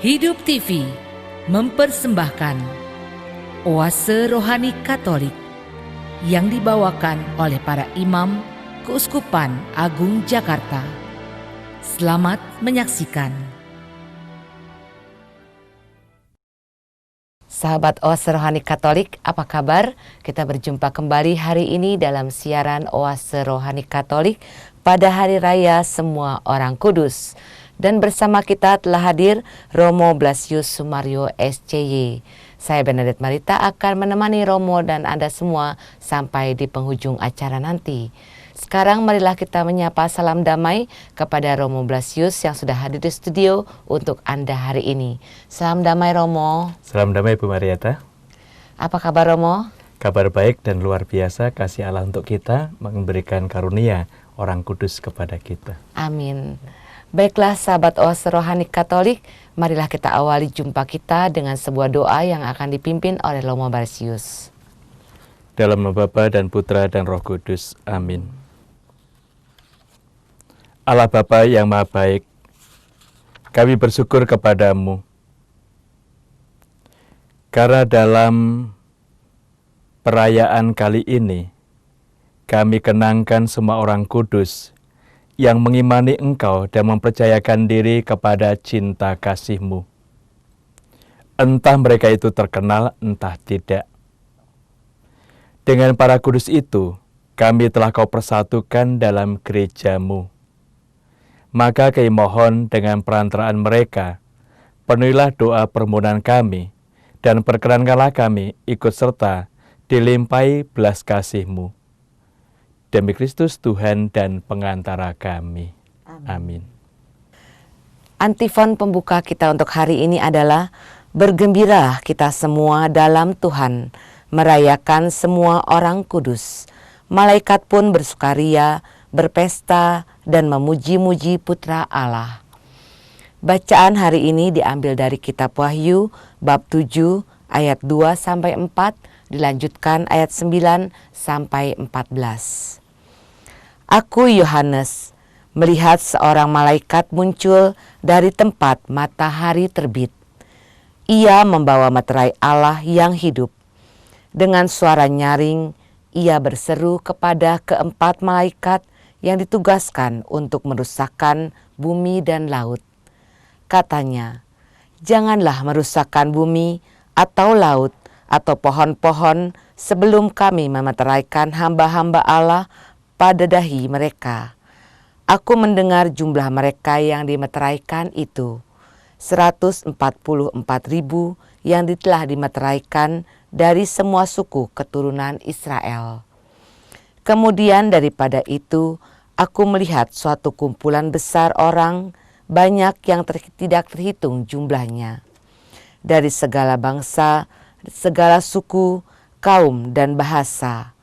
Hidup TV mempersembahkan Oase Rohani Katolik yang dibawakan oleh para imam Keuskupan Agung Jakarta. Selamat menyaksikan. Sahabat Oase Rohani Katolik, apa kabar? Kita berjumpa kembali hari ini dalam siaran Oase Rohani Katolik pada Hari Raya Semua Orang Kudus. Dan bersama kita telah hadir Romo Blasius Sumario SCY. Saya Bernadette Marita akan menemani Romo dan Anda semua sampai di penghujung acara nanti. Sekarang marilah kita menyapa salam damai kepada Romo Blasius yang sudah hadir di studio untuk Anda hari ini. Salam damai Romo. Salam damai Bu Marieta. Apa kabar Romo? Kabar baik dan luar biasa, kasih Allah untuk kita memberikan karunia orang kudus kepada kita. Amin. Baiklah sahabat Oase Rohani Katolik, marilah kita awali jumpa kita dengan sebuah doa yang akan dipimpin oleh Romo Blasius. Dalam nama Bapa dan Putra dan Roh Kudus. Amin. Allah Bapa yang Maha Baik, kami bersyukur kepadamu karena dalam perayaan kali ini kami kenangkan semua orang kudus yang mengimani Engkau dan mempercayakan diri kepada cinta kasih-Mu. Entah mereka itu terkenal, entah tidak. Dengan para kudus itu, kami telah Kau persatukan dalam gereja-Mu. Maka kami mohon dengan perantaraan mereka, penuhilah doa permohonan kami, dan perkenankanlah kami ikut serta dilimpahi belas kasih-Mu. Demi Kristus Tuhan dan pengantara kami. Amin. Antifon pembuka kita untuk hari ini adalah bergembira kita semua dalam Tuhan, merayakan semua orang kudus. Malaikat pun bersukaria, berpesta, dan memuji-muji Putra Allah. Bacaan hari ini diambil dari kitab Wahyu bab 7 ayat 2-4, dilanjutkan ayat 9-14. Aku Yohanes melihat seorang malaikat muncul dari tempat matahari terbit. Ia membawa materai Allah yang hidup. Dengan suara nyaring, ia berseru kepada keempat malaikat yang ditugaskan untuk merusakkan bumi dan laut. Katanya, janganlah merusakkan bumi atau laut atau pohon-pohon sebelum kami memeteraikan hamba-hamba Allah pada dahi mereka. Aku mendengar jumlah mereka yang dimeteraikan itu, 144.000 yang telah dimeteraikan dari semua suku keturunan Israel. Kemudian daripada itu, aku melihat suatu kumpulan besar orang, banyak yang tidak terhitung jumlahnya, dari segala bangsa, segala suku, kaum, dan bahasa.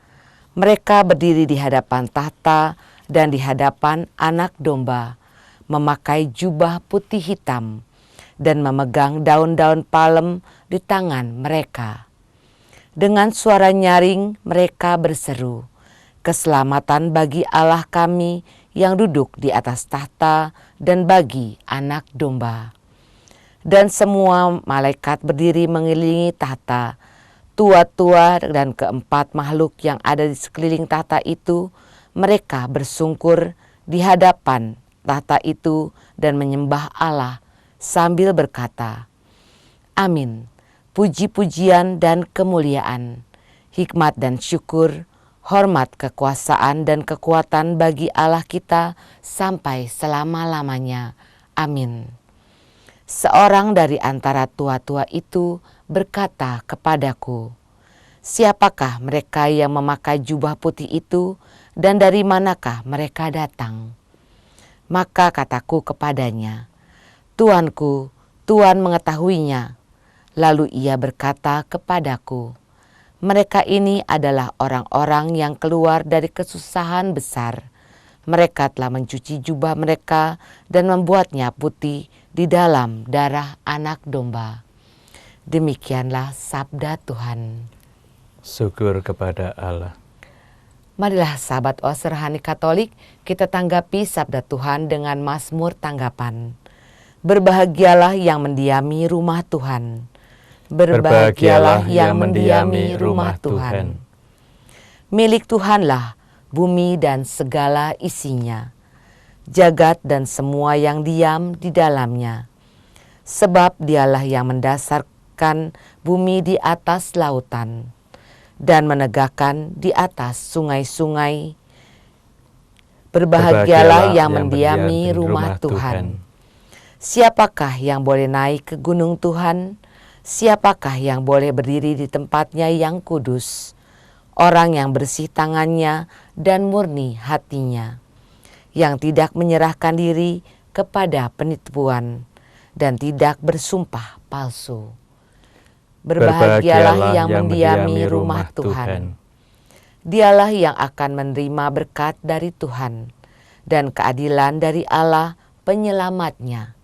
Mereka berdiri di hadapan tahta dan di hadapan Anak Domba, memakai jubah putih hitam dan memegang daun-daun palem di tangan mereka. Dengan suara nyaring mereka berseru, keselamatan bagi Allah kami yang duduk di atas tahta dan bagi Anak Domba. Dan semua malaikat berdiri mengelilingi tahta. Tua-tua dan keempat makhluk yang ada di sekeliling tahta itu, mereka bersungkur di hadapan tahta itu dan menyembah Allah sambil berkata, Amin, puji-pujian dan kemuliaan, hikmat dan syukur, hormat, kekuasaan dan kekuatan bagi Allah kita sampai selama-lamanya. Amin. Seorang dari antara tua-tua itu berkata kepadaku, siapakah mereka yang memakai jubah putih itu dan dari manakah mereka datang? Maka kataku kepadanya, Tuanku, Tuhan mengetahuinya. Lalu ia berkata kepadaku, mereka ini adalah orang-orang yang keluar dari kesusahan besar. Mereka telah mencuci jubah mereka dan membuatnya putih di dalam darah Anak Domba. Demikianlah sabda Tuhan. Syukur kepada Allah. Marilah sahabat Oase Rohani Katolik, kita tanggapi sabda Tuhan dengan Mazmur tanggapan. Berbahagialah yang mendiami rumah Tuhan. Berbahagialah yang mendiami rumah Tuhan. Milik Tuhanlah bumi dan segala isinya, jagat dan semua yang diam di dalamnya. Sebab dialah yang mendasarkan bumi di atas lautan dan menegakkan di atas sungai-sungai. Berbahagialah yang mendiami rumah Tuhan. Siapakah yang boleh naik ke gunung Tuhan? Siapakah yang boleh berdiri di tempatnya yang kudus? Orang yang bersih tangannya dan murni hatinya, yang tidak menyerahkan diri kepada penipuan dan tidak bersumpah palsu. Berbahagialah yang mendiami rumah Tuhan. Dialah yang akan menerima berkat dari Tuhan dan keadilan dari Allah penyelamatnya.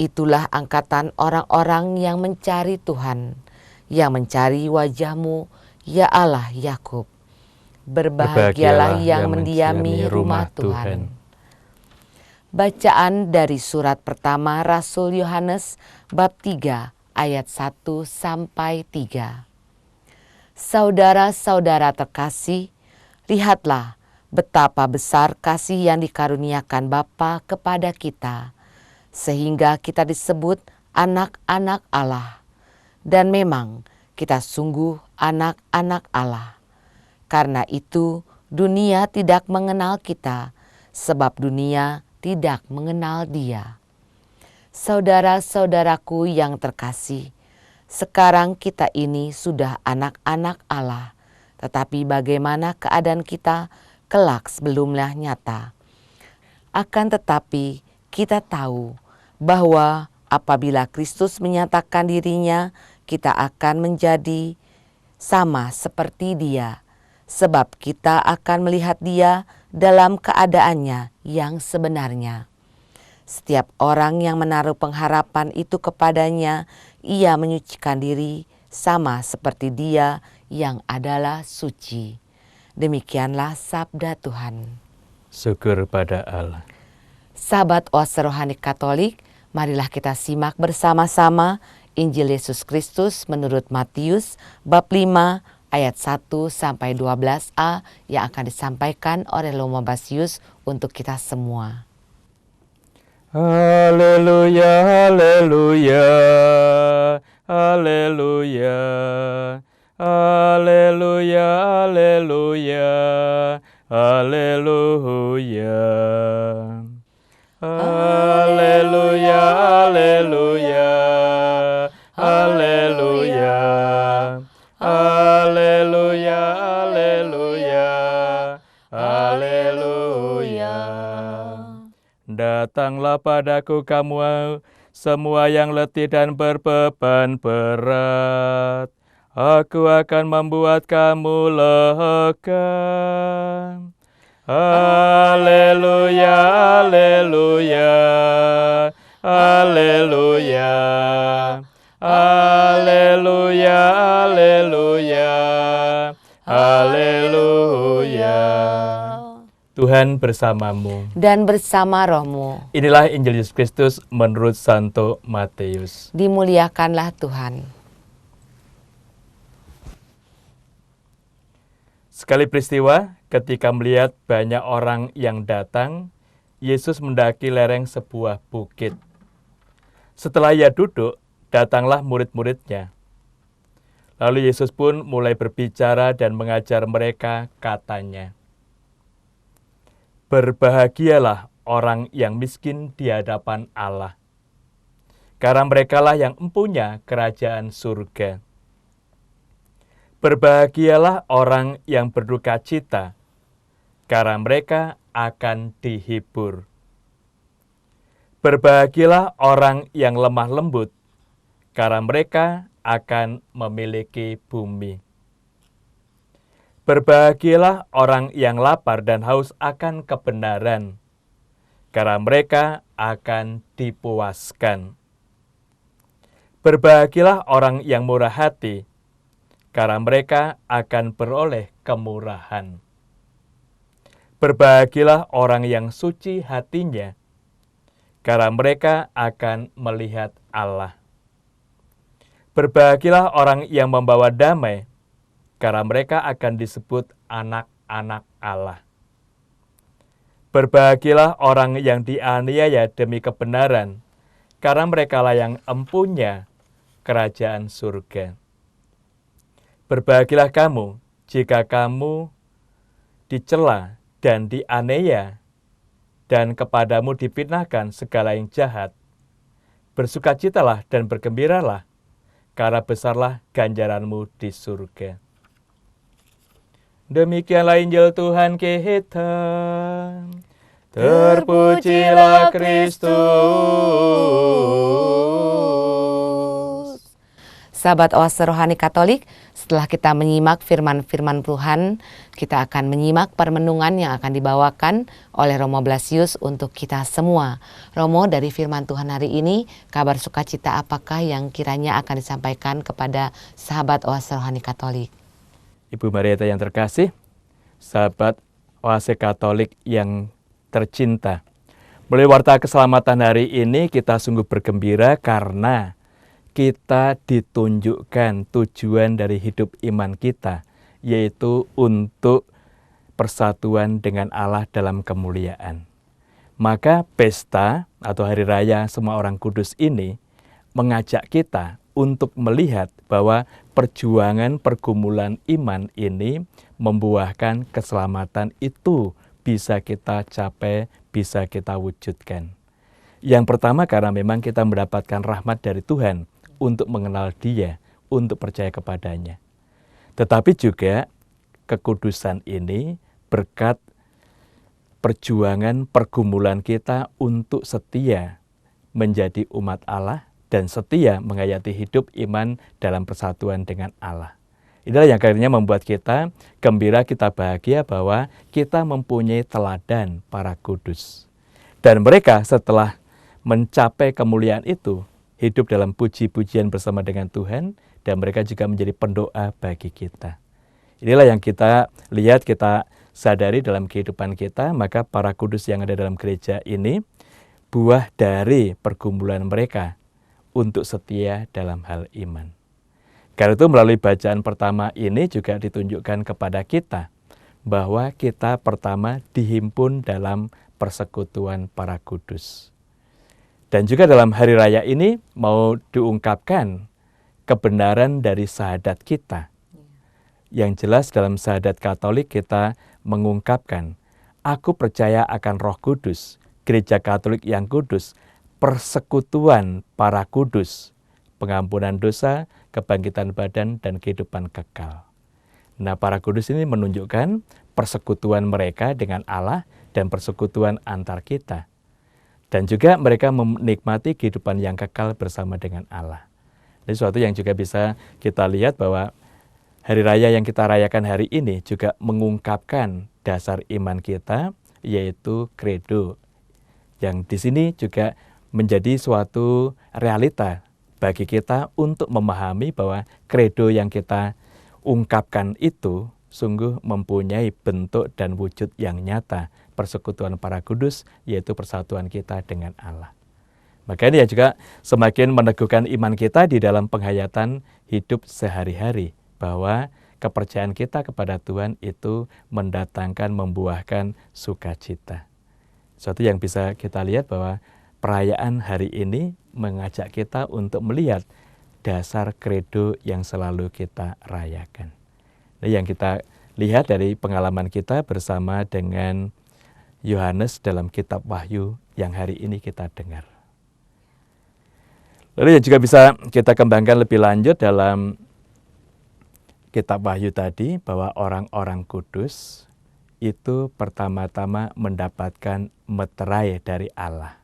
Itulah angkatan orang-orang yang mencari Tuhan, yang mencari wajah-Mu, ya Allah Yakub. Berbahagialah yang mendiami rumah Tuhan. Bacaan dari surat pertama Rasul Yohanes bab 3 ayat 1 sampai 3. Saudara-saudara terkasih, lihatlah betapa besar kasih yang dikaruniakan Bapa kepada kita, sehingga kita disebut anak-anak Allah. Dan memang kita sungguh anak-anak Allah. Karena itu dunia tidak mengenal kita, sebab dunia tidak mengenal Dia. Saudara-saudaraku yang terkasih, sekarang kita ini sudah anak-anak Allah, tetapi bagaimana keadaan kita kelak sebelumnya nyata. Akan tetapi kita tahu bahwa apabila Kristus menyatakan dirinya, kita akan menjadi sama seperti Dia, sebab kita akan melihat Dia dalam keadaannya yang sebenarnya. Setiap orang yang menaruh pengharapan itu kepadanya, ia menyucikan diri sama seperti Dia yang adalah suci. Demikianlah sabda Tuhan. Syukur pada Allah. Sahabat Oase Rohani Katolik, marilah kita simak bersama-sama Injil Yesus Kristus menurut Matius bab 5 ayat 1 sampai 12a yang akan disampaikan oleh Romo Basius untuk kita semua. Haleluya, haleluya, haleluya, haleluya, haleluya, haleluya. Haleluya, haleluya, haleluya, haleluya, haleluya, haleluya. Datanglah padaku kamu semua yang letih dan berbeban berat, aku akan membuat kamu lega. Haleluya, haleluya, haleluya, haleluya, haleluya, haleluya. Tuhan bersamamu Dan bersama rohmu. Inilah Injil Yesus Kristus menurut Santo Matius. Dimuliakanlah Tuhan. Sekali peristiwa, ketika melihat banyak orang yang datang, Yesus mendaki lereng sebuah bukit. Setelah ia duduk, datanglah murid-muridnya. Lalu Yesus pun mulai berbicara dan mengajar mereka, katanya, "Berbahagialah orang yang miskin di hadapan Allah, karena merekalah yang empunya kerajaan surga. Berbahagialah orang yang berduka cita, karena mereka akan dihibur. Berbahagialah orang yang lemah lembut, karena mereka akan memiliki bumi. Berbahagialah orang yang lapar dan haus akan kebenaran, karena mereka akan dipuaskan. Berbahagialah orang yang murah hati, karena mereka akan beroleh kemurahan. Berbahagialah orang yang suci hatinya, karena mereka akan melihat Allah. Berbahagialah orang yang membawa damai, karena mereka akan disebut anak-anak Allah. Berbahagialah orang yang dianiaya demi kebenaran, karena merekalah yang empunya kerajaan surga. Berbahagialah kamu jika kamu dicela dan dianiaya, dan kepadamu difitnahkan segala yang jahat. Bersukacitalah dan bergembiralah, karena besarlah ganjaranmu di surga. Demikianlah Injil Tuhan kita. Terpujilah Kristus. Sahabat Oase Rohani Katolik, setelah kita menyimak firman-firman Tuhan, kita akan menyimak permenungan yang akan dibawakan oleh Romo Blasius untuk kita semua. Romo, dari firman Tuhan hari ini, kabar sukacita apakah yang kiranya akan disampaikan kepada sahabat Oase Rohani Katolik? Ibu Marieta yang terkasih, sahabat Oase Katolik yang tercinta, melalui Warta Keselamatan hari ini kita sungguh bergembira karena kita ditunjukkan tujuan dari hidup iman kita, yaitu untuk persatuan dengan Allah dalam kemuliaan. Maka pesta atau hari raya semua orang kudus ini mengajak kita untuk melihat bahwa perjuangan pergumulan iman ini membuahkan keselamatan itu bisa kita capai, bisa kita wujudkan. Yang pertama karena memang kita mendapatkan rahmat dari Tuhan untuk mengenal Dia, untuk percaya kepadanya. Tetapi juga kekudusan ini berkat perjuangan pergumulan kita untuk setia menjadi umat Allah dan setia menghayati hidup iman dalam persatuan dengan Allah. Inilah yang akhirnya membuat kita gembira, kita bahagia bahwa kita mempunyai teladan para kudus. Dan mereka setelah mencapai kemuliaan itu, hidup dalam puji-pujian bersama dengan Tuhan, dan mereka juga menjadi pendoa bagi kita. Inilah yang kita lihat, kita sadari dalam kehidupan kita, maka para kudus yang ada dalam gereja ini, buah dari pergumulan mereka untuk setia dalam hal iman. Karena itu melalui bacaan pertama ini juga ditunjukkan kepada kita, bahwa kita pertama dihimpun dalam persekutuan para kudus. Dan juga dalam hari raya ini mau diungkapkan kebenaran dari syahadat kita. Yang jelas dalam syahadat Katolik kita mengungkapkan, aku percaya akan Roh Kudus, Gereja Katolik yang kudus, persekutuan para kudus, pengampunan dosa, kebangkitan badan, dan kehidupan kekal. Nah, para kudus ini menunjukkan persekutuan mereka dengan Allah dan persekutuan antar kita. Dan juga mereka menikmati kehidupan yang kekal bersama dengan Allah. Ini sesuatu yang juga bisa kita lihat bahwa hari raya yang kita rayakan hari ini juga mengungkapkan dasar iman kita, yaitu kredo. Yang di sini juga menjadi suatu realita bagi kita untuk memahami bahwa kredo yang kita ungkapkan itu sungguh mempunyai bentuk dan wujud yang nyata. Persekutuan para kudus, yaitu persatuan kita dengan Allah. Maka ini juga semakin meneguhkan iman kita di dalam penghayatan hidup sehari-hari, bahwa kepercayaan kita kepada Tuhan itu mendatangkan, membuahkan sukacita. Suatu yang bisa kita lihat bahwa perayaan hari ini mengajak kita untuk melihat dasar kredo yang selalu kita rayakan. Nah, yang kita lihat dari pengalaman kita bersama dengan Yohanes dalam kitab Wahyu yang hari ini kita dengar. Lalu yang juga bisa kita kembangkan lebih lanjut dalam kitab Wahyu tadi, bahwa orang-orang kudus itu pertama-tama mendapatkan meterai dari Allah.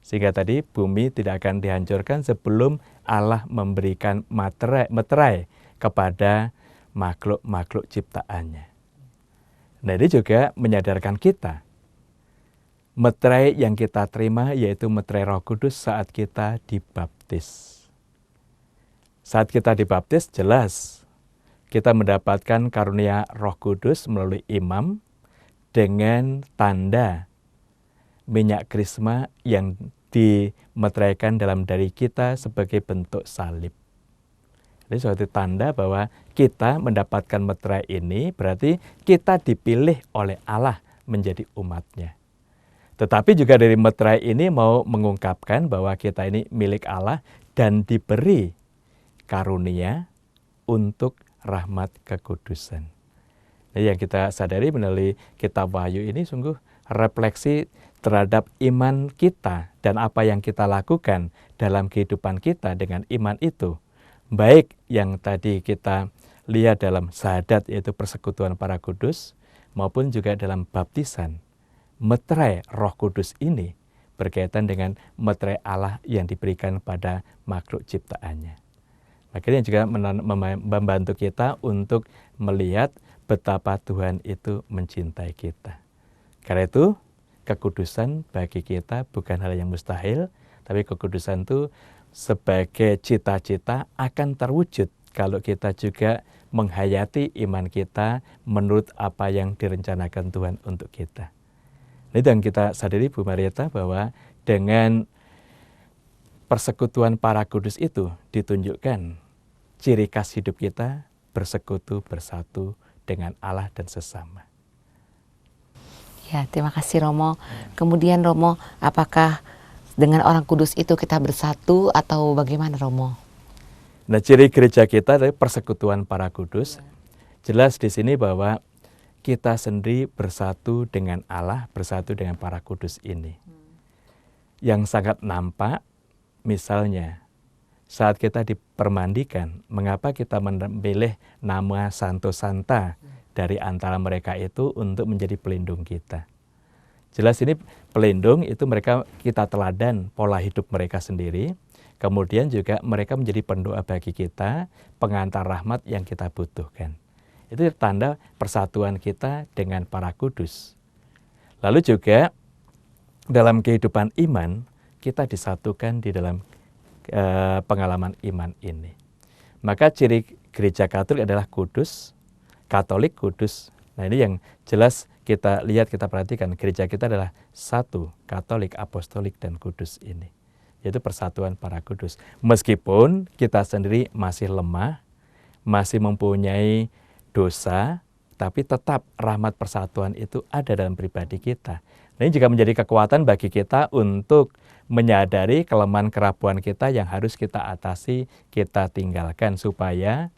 Sehingga tadi bumi tidak akan dihancurkan sebelum Allah memberikan meterai kepada makhluk-makhluk ciptaannya. Nah, ini juga menyadarkan kita, meterai yang kita terima yaitu meterai Roh Kudus saat kita dibaptis. Saat kita dibaptis jelas kita mendapatkan karunia Roh Kudus melalui imam dengan tanda minyak krisma yang dimeteraikan dalam diri kita sebagai bentuk salib. Jadi suatu tanda bahwa kita mendapatkan meterai ini berarti kita dipilih oleh Allah menjadi umatnya. Tetapi juga dari meterai ini mau mengungkapkan bahwa kita ini milik Allah dan diberi karunia untuk rahmat kekudusan. Nah, yang kita sadari melalui kitab Wahyu ini sungguh refleksi terhadap iman kita dan apa yang kita lakukan dalam kehidupan kita dengan iman itu. Baik yang tadi kita lihat dalam syahadat yaitu persekutuan para kudus maupun juga dalam baptisan. Meterai Roh Kudus ini berkaitan dengan meterai Allah yang diberikan pada makhluk ciptaannya. Makanya juga membantu kita untuk melihat betapa Tuhan itu mencintai kita. Karena itu kekudusan bagi kita bukan hal yang mustahil, tapi kekudusan itu sebagai cita-cita akan terwujud kalau kita juga menghayati iman kita menurut apa yang direncanakan Tuhan untuk kita. Nah, itu yang kita sadari Bu Marieta bahwa dengan persekutuan para kudus itu ditunjukkan ciri khas hidup kita bersekutu bersatu dengan Allah dan sesama. Ya, terima kasih Romo. Kemudian Romo, apakah dengan orang kudus itu kita bersatu atau bagaimana Romo? Nah, ciri gereja kita adalah persekutuan para kudus. Jelas di sini bahwa kita sendiri bersatu dengan Allah, bersatu dengan para kudus ini. Yang sangat nampak, misalnya saat kita dipermandikan, mengapa kita memilih nama Santo Santa dari antara mereka itu untuk menjadi pelindung kita. Jelas ini pelindung itu mereka kita teladan pola hidup mereka sendiri. Kemudian juga mereka menjadi pendoa bagi kita, pengantar rahmat yang kita butuhkan. Itu tanda persatuan kita dengan para kudus. Lalu juga dalam kehidupan iman, kita disatukan di dalam pengalaman iman ini. Maka ciri gereja Katolik adalah kudus, Katolik kudus. Nah, ini yang jelas kita lihat, kita perhatikan. Gereja kita adalah satu, Katolik, Apostolik, dan kudus ini. Yaitu persatuan para kudus. Meskipun kita sendiri masih lemah, masih mempunyai dosa, tapi tetap rahmat persatuan itu ada dalam pribadi kita. Nah, ini juga menjadi kekuatan bagi kita untuk menyadari kelemahan kerapuan kita yang harus kita atasi, kita tinggalkan supaya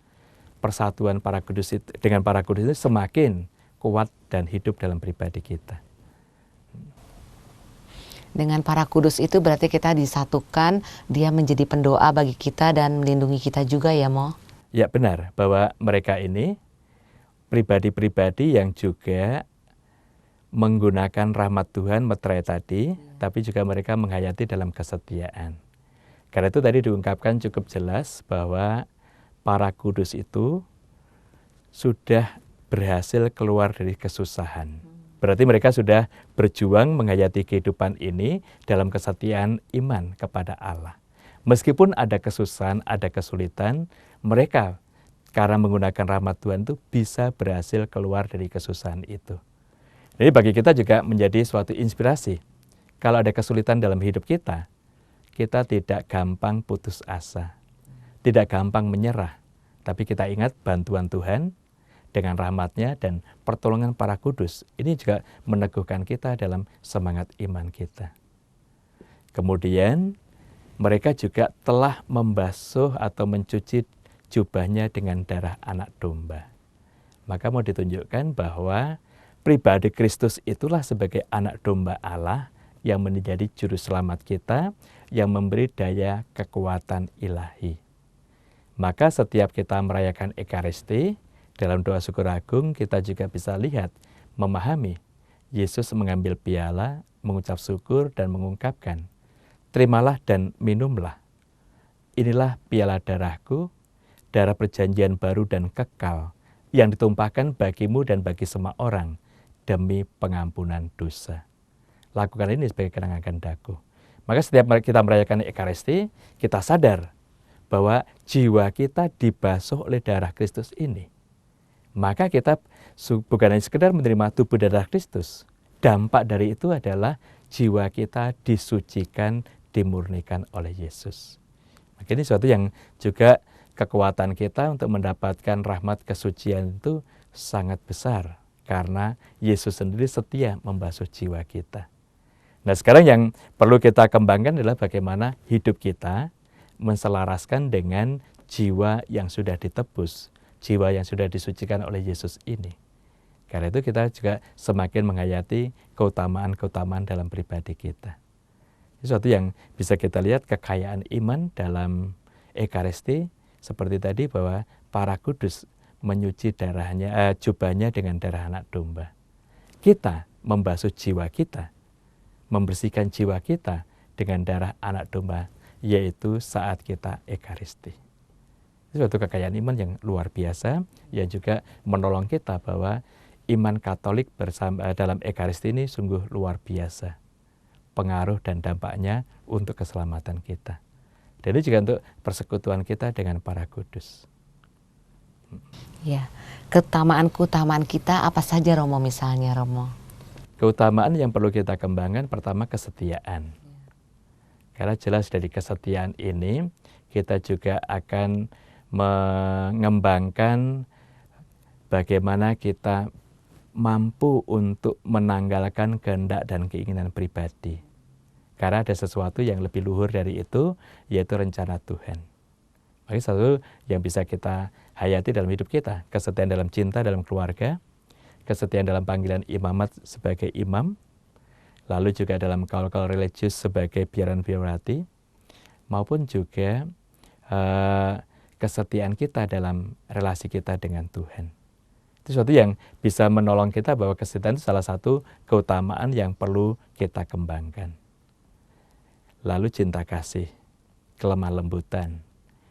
persatuan para kudus itu, dengan para kudus itu semakin kuat dan hidup dalam pribadi kita. Dengan para kudus itu berarti kita disatukan, dia menjadi pendoa bagi kita dan melindungi kita juga ya Mo? Ya benar, bahwa mereka ini pribadi-pribadi yang juga menggunakan rahmat Tuhan meterai tadi, tapi juga mereka menghayati dalam kesetiaan. Karena itu tadi diungkapkan cukup jelas bahwa para kudus itu sudah berhasil keluar dari kesusahan. Berarti mereka sudah berjuang menghayati kehidupan ini dalam kesetiaan iman kepada Allah. Meskipun ada kesusahan, ada kesulitan, mereka karena menggunakan rahmat Tuhan itu bisa berhasil keluar dari kesusahan itu. Jadi bagi kita juga menjadi suatu inspirasi. Kalau ada kesulitan dalam hidup kita, kita tidak gampang putus asa, tidak gampang menyerah. Tapi kita ingat bantuan Tuhan dengan rahmat-Nya dan pertolongan para kudus. Ini juga meneguhkan kita dalam semangat iman kita. Kemudian mereka juga telah membasuh atau mencuci jubahnya dengan darah anak domba. Maka mau ditunjukkan bahwa pribadi Kristus itulah sebagai anak domba Allah yang menjadi juru selamat kita, yang memberi daya kekuatan ilahi. Maka setiap kita merayakan Ekaristi, dalam doa syukur agung kita juga bisa lihat, memahami Yesus mengambil piala, mengucap syukur dan mengungkapkan, terimalah dan minumlah. Inilah piala darahku, darah perjanjian baru dan kekal, yang ditumpahkan bagimu dan bagi semua orang, demi pengampunan dosa. Lakukan ini sebagai kenangan daku. Maka setiap kita merayakan Ekaristi, kita sadar bahwa jiwa kita dibasuh oleh darah Kristus ini. Maka kita bukan hanya sekedar menerima tubuh darah Kristus. Dampak dari itu adalah jiwa kita disucikan dimurnikan oleh Yesus. Maka ini sesuatu yang juga kekuatan kita untuk mendapatkan rahmat kesucian itu sangat besar, karena Yesus sendiri setia membasuh jiwa kita. Nah, sekarang yang perlu kita kembangkan adalah bagaimana hidup kita menselaraskan dengan jiwa yang sudah ditebus, jiwa yang sudah disucikan oleh Yesus ini. Karena itu kita juga semakin menghayati keutamaan-keutamaan dalam pribadi kita. Sesuatu yang bisa kita lihat kekayaan iman dalam Ekaristi, seperti tadi bahwa para kudus menyuci jubahnya dengan darah anak domba. Kita membasuh jiwa kita, membersihkan jiwa kita dengan darah anak domba, yaitu saat kita Ekaristi. Itu suatu kekayaan iman yang luar biasa, yang juga menolong kita bahwa iman Katolik bersama dalam Ekaristi ini sungguh luar biasa. Pengaruh dan dampaknya untuk keselamatan kita. Dan ini juga untuk persekutuan kita dengan para kudus. Ya, keutamaan kita apa saja Romo misalnya Romo? Keutamaan yang perlu kita kembangkan pertama kesetiaan. Karena jelas dari kesetiaan ini kita juga akan mengembangkan bagaimana kita mampu untuk menanggalkan kehendak dan keinginan pribadi. Karena ada sesuatu yang lebih luhur dari itu, yaitu rencana Tuhan. Maka satu yang bisa kita hayati dalam hidup kita, kesetiaan dalam cinta dalam keluarga, kesetiaan dalam panggilan imamat sebagai imam, lalu juga dalam kaul-kaul religius sebagai biaran-biarati, maupun juga kesetiaan kita dalam relasi kita dengan Tuhan. Itu sesuatu yang bisa menolong kita bahwa kesetiaan itu salah satu keutamaan yang perlu kita kembangkan. Lalu cinta kasih, kelemah lembutan.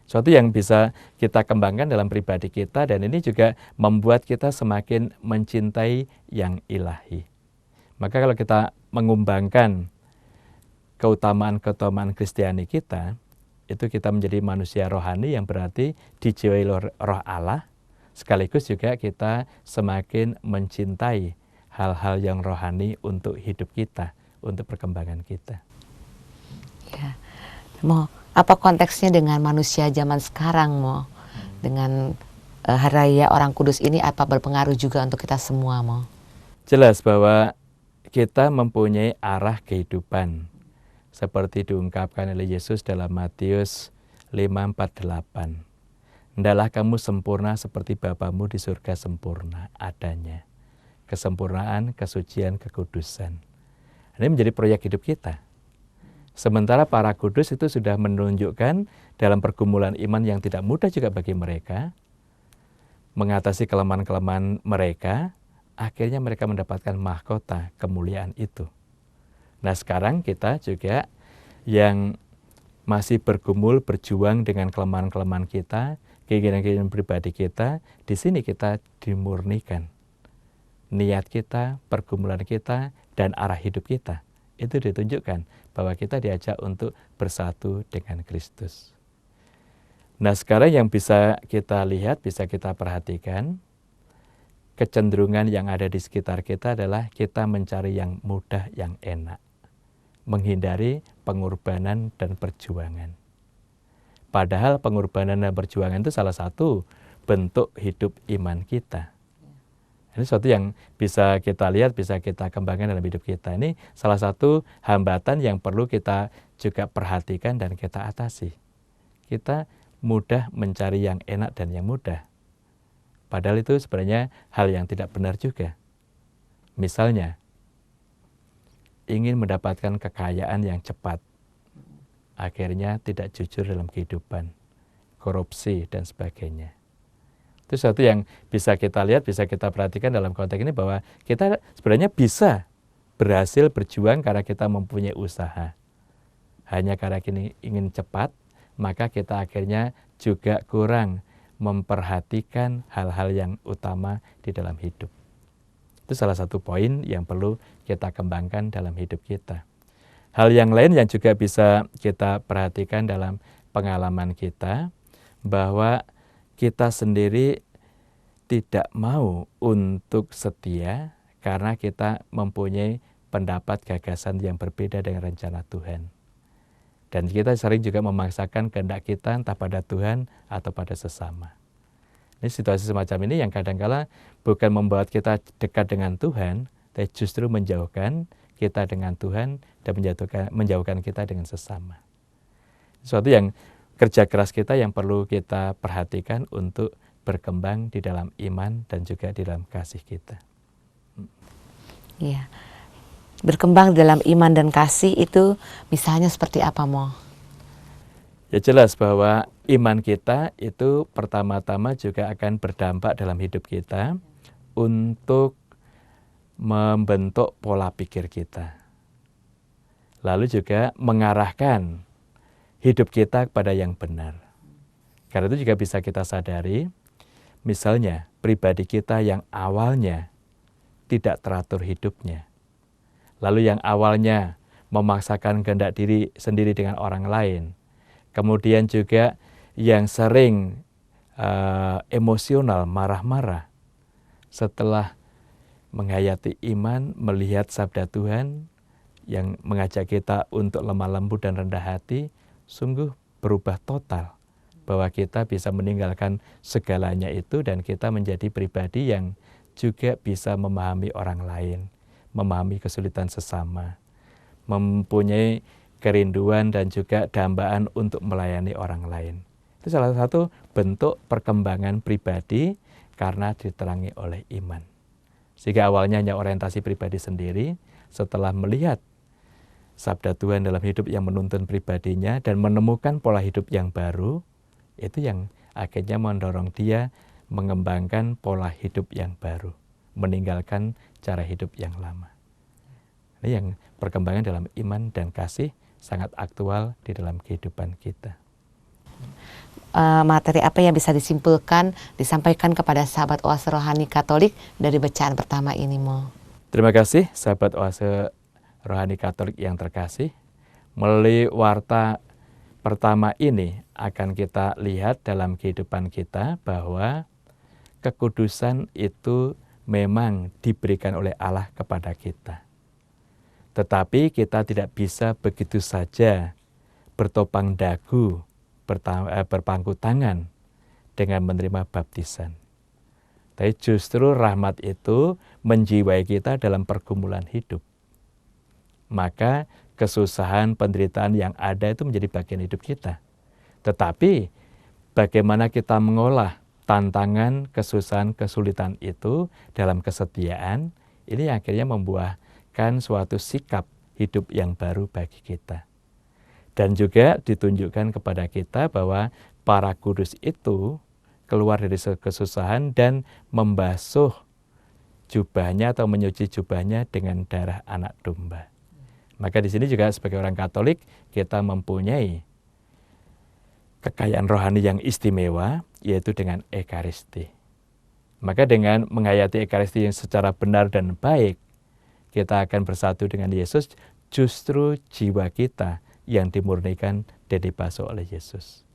Sesuatu yang bisa kita kembangkan dalam pribadi kita, dan ini juga membuat kita semakin mencintai yang ilahi. Maka kalau kita mengembangkan keutamaan-keutamaan Kristiani kita, itu kita menjadi manusia rohani yang berarti dijiwai roh Allah, sekaligus juga kita semakin mencintai hal-hal yang rohani untuk hidup kita, untuk perkembangan kita. Ya, Mo, apa konteksnya dengan manusia zaman sekarang, Mo? Dengan Hari Raya Orang Kudus ini apa berpengaruh juga untuk kita semua, Mo? Jelas bahwa kita mempunyai arah kehidupan, seperti diungkapkan oleh Yesus dalam Matius 5:48. Hendaklah kamu sempurna seperti Bapamu di surga sempurna adanya. Kesempurnaan, kesucian, kekudusan. Ini menjadi proyek hidup kita. Sementara para kudus itu sudah menunjukkan dalam pergumulan iman yang tidak mudah juga bagi mereka, mengatasi kelemahan-kelemahan mereka, akhirnya mereka mendapatkan mahkota kemuliaan itu. Nah, sekarang kita juga yang masih bergumul, berjuang dengan kelemahan-kelemahan kita, keinginan-keinginan pribadi kita, di sini kita dimurnikan. Niat kita, pergumulan kita, dan arah hidup kita, itu ditunjukkan bahwa kita diajak untuk bersatu dengan Kristus. Nah, sekarang yang bisa kita lihat, bisa kita perhatikan, kecenderungan yang ada di sekitar kita adalah kita mencari yang mudah, yang enak. Menghindari pengorbanan dan perjuangan. Padahal pengorbanan dan perjuangan itu salah satu bentuk hidup iman kita. Ini sesuatu yang bisa kita lihat, bisa kita kembangkan dalam hidup kita. Ini salah satu hambatan yang perlu kita juga perhatikan dan kita atasi. Kita mudah mencari yang enak dan yang mudah. Padahal itu sebenarnya hal yang tidak benar juga. Misalnya, ingin mendapatkan kekayaan yang cepat, akhirnya tidak jujur dalam kehidupan, korupsi, dan sebagainya. Itu sesuatu yang bisa kita lihat, bisa kita perhatikan dalam konteks ini bahwa kita sebenarnya bisa berhasil berjuang karena kita mempunyai usaha. Hanya karena ingin cepat, maka kita akhirnya juga kurang memperhatikan hal-hal yang utama di dalam hidup. Itu salah satu poin yang perlu kita kembangkan dalam hidup kita. Hal yang lain yang juga bisa kita perhatikan dalam pengalaman kita, bahwa kita sendiri tidak mau untuk setia karena kita mempunyai pendapat gagasan yang berbeda dengan rencana Tuhan. Dan kita sering juga memaksakan kehendak kita entah pada Tuhan atau pada sesama. Ini situasi semacam ini yang kadang-kala bukan membuat kita dekat dengan Tuhan, tapi justru menjauhkan kita dengan Tuhan dan menjauhkan kita dengan sesama. Sesuatu yang kerja keras kita yang perlu kita perhatikan untuk berkembang di dalam iman dan juga di dalam kasih kita. Iya. Berkembang dalam iman dan kasih itu misalnya seperti apa, Mo? Ya jelas bahwa iman kita itu pertama-tama juga akan berdampak dalam hidup kita untuk membentuk pola pikir kita. Lalu juga mengarahkan hidup kita kepada yang benar. Karena itu juga bisa kita sadari, misalnya pribadi kita yang awalnya tidak teratur hidupnya. Lalu yang awalnya memaksakan kehendak diri sendiri dengan orang lain. Kemudian juga yang sering emosional, marah-marah. Setelah menghayati iman, melihat sabda Tuhan yang mengajak kita untuk lemah lembut dan rendah hati, sungguh berubah total. Bahwa kita bisa meninggalkan segalanya itu dan kita menjadi pribadi yang juga bisa memahami orang lain, memahami kesulitan sesama, mempunyai kerinduan dan juga dambaan untuk melayani orang lain. Itu salah satu bentuk perkembangan pribadi karena diterangi oleh iman. Sehingga awalnya hanya orientasi pribadi sendiri, setelah melihat sabda Tuhan dalam hidup yang menuntun pribadinya dan menemukan pola hidup yang baru, itu yang akhirnya mendorong dia mengembangkan pola hidup yang baru, meninggalkan cara hidup yang lama. Ini yang perkembangan dalam iman dan kasih sangat aktual di dalam kehidupan kita. Materi apa yang bisa disimpulkan, disampaikan kepada sahabat Oase Rohani Katolik dari bacaan pertama ini, Mo? Terima kasih sahabat Oase Rohani Katolik yang terkasih. Melalui warta pertama ini akan kita lihat dalam kehidupan kita bahwa kekudusan itu memang diberikan oleh Allah kepada kita. Tetapi kita tidak bisa begitu saja bertopang dagu, berpangku tangan dengan menerima baptisan. Tapi justru rahmat itu menjiwai kita dalam pergumulan hidup. Maka kesusahan, penderitaan yang ada itu menjadi bagian hidup kita. Tetapi bagaimana kita mengolah tantangan, kesusahan, kesulitan itu dalam kesetiaan, ini akhirnya membuahkan suatu sikap hidup yang baru bagi kita. Dan juga ditunjukkan kepada kita bahwa para kudus itu keluar dari kesusahan dan membasuh jubahnya atau menyuci jubahnya dengan darah anak domba. Maka di sini juga sebagai orang Katolik kita mempunyai kekayaan rohani yang istimewa, yaitu dengan Ekaristi. Maka dengan menghayati Ekaristi yang secara benar dan baik, kita akan bersatu dengan Yesus, justru jiwa kita yang dimurnikan dan dibasuh oleh Yesus.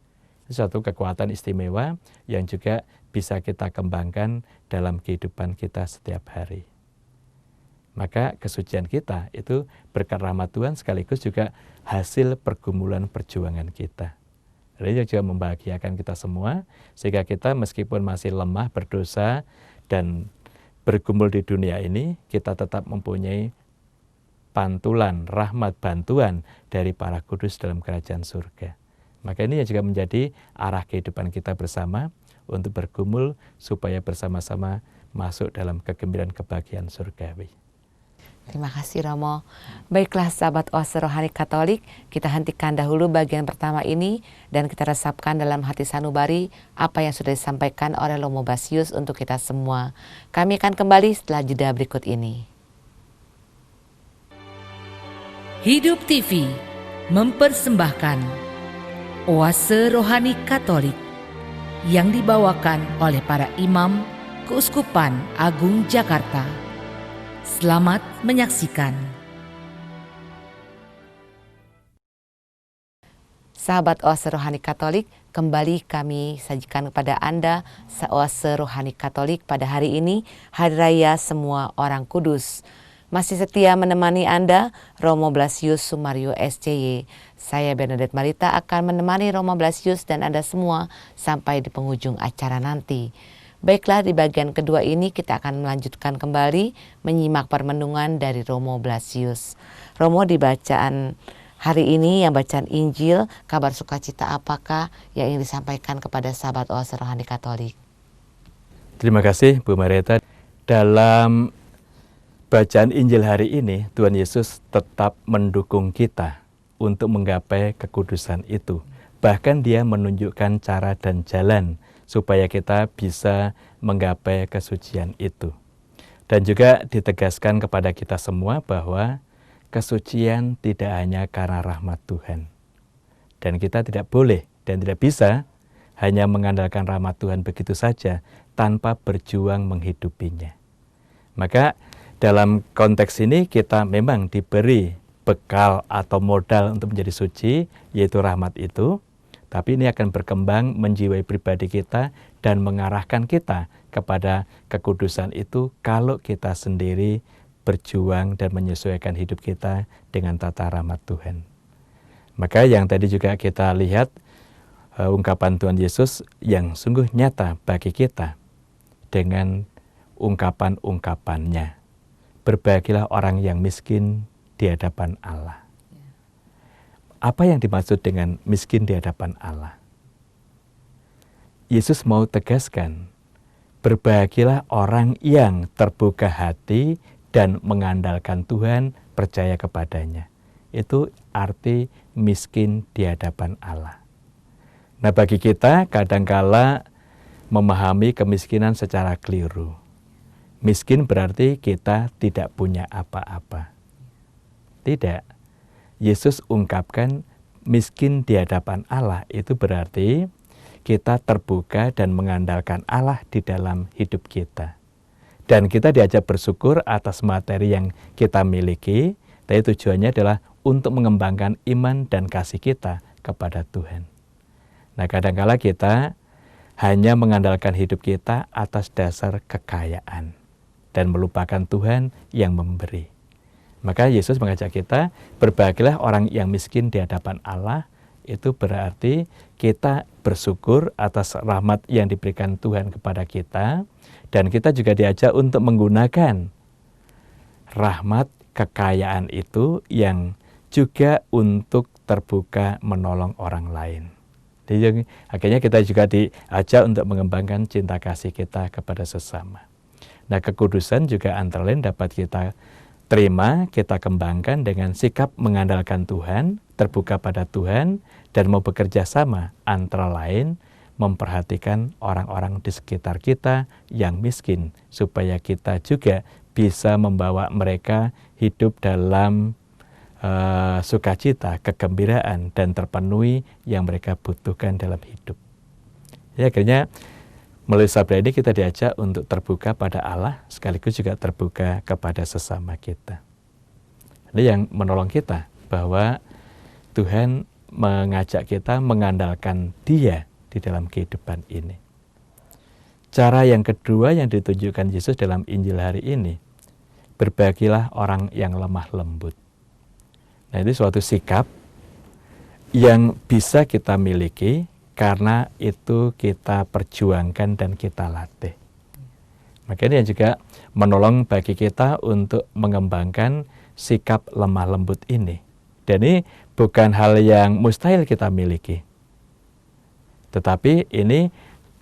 Itu suatu kekuatan istimewa yang juga bisa kita kembangkan dalam kehidupan kita setiap hari. Maka kesucian kita itu berkat rahmat Tuhan sekaligus juga hasil pergumulan perjuangan kita. Ini juga membahagiakan kita semua, sehingga kita meskipun masih lemah, berdosa, dan bergumul di dunia ini, kita tetap mempunyai pantulan, rahmat, bantuan dari para kudus dalam kerajaan surga. Maka ini yang juga menjadi arah kehidupan kita bersama untuk bergumul supaya bersama-sama masuk dalam kegembiraan kebahagiaan surgawi. Terima kasih, Romo. Baiklah sahabat Oase Rohani Katolik, kita hentikan dahulu bagian pertama ini dan kita resapkan dalam hati sanubari apa yang sudah disampaikan oleh Romo Basius untuk kita semua. Kami akan kembali setelah jeda berikut ini. Hidup TV mempersembahkan Oase Rohani Katolik yang dibawakan oleh para imam Keuskupan Agung Jakarta. Selamat menyaksikan. Sahabat Oase Rohani Katolik, kembali kami sajikan kepada Anda Oase Rohani Katolik pada hari ini, Hari Raya Semua Orang Kudus. Masih setia menemani Anda, Romo Blasius Sumario SCY. Saya Bernadette Marita akan menemani Romo Blasius dan Anda semua sampai di penghujung acara nanti. Baiklah, di bagian kedua ini kita akan melanjutkan kembali menyimak permenungan dari Romo Blasius. Romo, di bacaan hari ini yang bacaan Injil, kabar sukacita apakah yang ingin disampaikan kepada sahabat Oase Rohani Katolik? Terima kasih Bu Marita. Dalam bacaan Injil hari ini, Tuhan Yesus tetap mendukung kita untuk menggapai kekudusan itu. Bahkan Dia menunjukkan cara dan jalan supaya kita bisa menggapai kesucian itu. Dan juga ditegaskan kepada kita semua bahwa kesucian tidak hanya karena rahmat Tuhan. Dan kita tidak boleh dan tidak bisa hanya mengandalkan rahmat Tuhan begitu saja tanpa berjuang menghidupinya. Maka dalam konteks ini kita memang diberi bekal atau modal untuk menjadi suci, yaitu rahmat itu. Tapi ini akan berkembang menjiwai pribadi kita dan mengarahkan kita kepada kekudusan itu kalau kita sendiri berjuang dan menyesuaikan hidup kita dengan tata rahmat Tuhan. Maka yang tadi juga kita lihat ungkapan Tuhan Yesus yang sungguh nyata bagi kita dengan ungkapan-ungkapannya. Berbahagialah orang yang miskin di hadapan Allah. Apa yang dimaksud dengan miskin di hadapan Allah? Yesus mau tegaskan, berbahagialah orang yang terbuka hati dan mengandalkan Tuhan, percaya kepadanya. Itu arti miskin di hadapan Allah. Nah, bagi kita kadangkala memahami kemiskinan secara keliru. Miskin berarti kita tidak punya apa-apa. Tidak. Yesus ungkapkan miskin di hadapan Allah itu berarti kita terbuka dan mengandalkan Allah di dalam hidup kita. Dan kita diajak bersyukur atas materi yang kita miliki, tapi tujuannya adalah untuk mengembangkan iman dan kasih kita kepada Tuhan. Nah, kadang-kala kita hanya mengandalkan hidup kita atas dasar kekayaan dan melupakan Tuhan yang memberi. Maka Yesus mengajak kita, berbahagialah orang yang miskin di hadapan Allah. Itu berarti kita bersyukur atas rahmat yang diberikan Tuhan kepada kita, dan kita juga diajak untuk menggunakan rahmat kekayaan itu yang juga untuk terbuka menolong orang lain. Jadi akhirnya kita juga diajak untuk mengembangkan cinta kasih kita kepada sesama. Nah, kekudusan juga antara lain dapat kita terima, kita kembangkan dengan sikap mengandalkan Tuhan, terbuka pada Tuhan, dan mau bekerja sama antara lain memperhatikan orang-orang di sekitar kita yang miskin, supaya kita juga bisa membawa mereka hidup dalam sukacita, kegembiraan, dan terpenuhi yang mereka butuhkan dalam hidup. Ya, akhirnya melalui sabda ini kita diajak untuk terbuka pada Allah, sekaligus juga terbuka kepada sesama kita. Ini yang menolong kita, bahwa Tuhan mengajak kita mengandalkan Dia di dalam kehidupan ini. Cara yang kedua yang ditunjukkan Yesus dalam Injil hari ini, berbahagialah orang yang lemah lembut. Nah, ini suatu sikap yang bisa kita miliki karena itu kita perjuangkan dan kita latih. Maka ini juga menolong bagi kita untuk mengembangkan sikap lemah lembut ini. Dan ini bukan hal yang mustahil kita miliki. Tetapi ini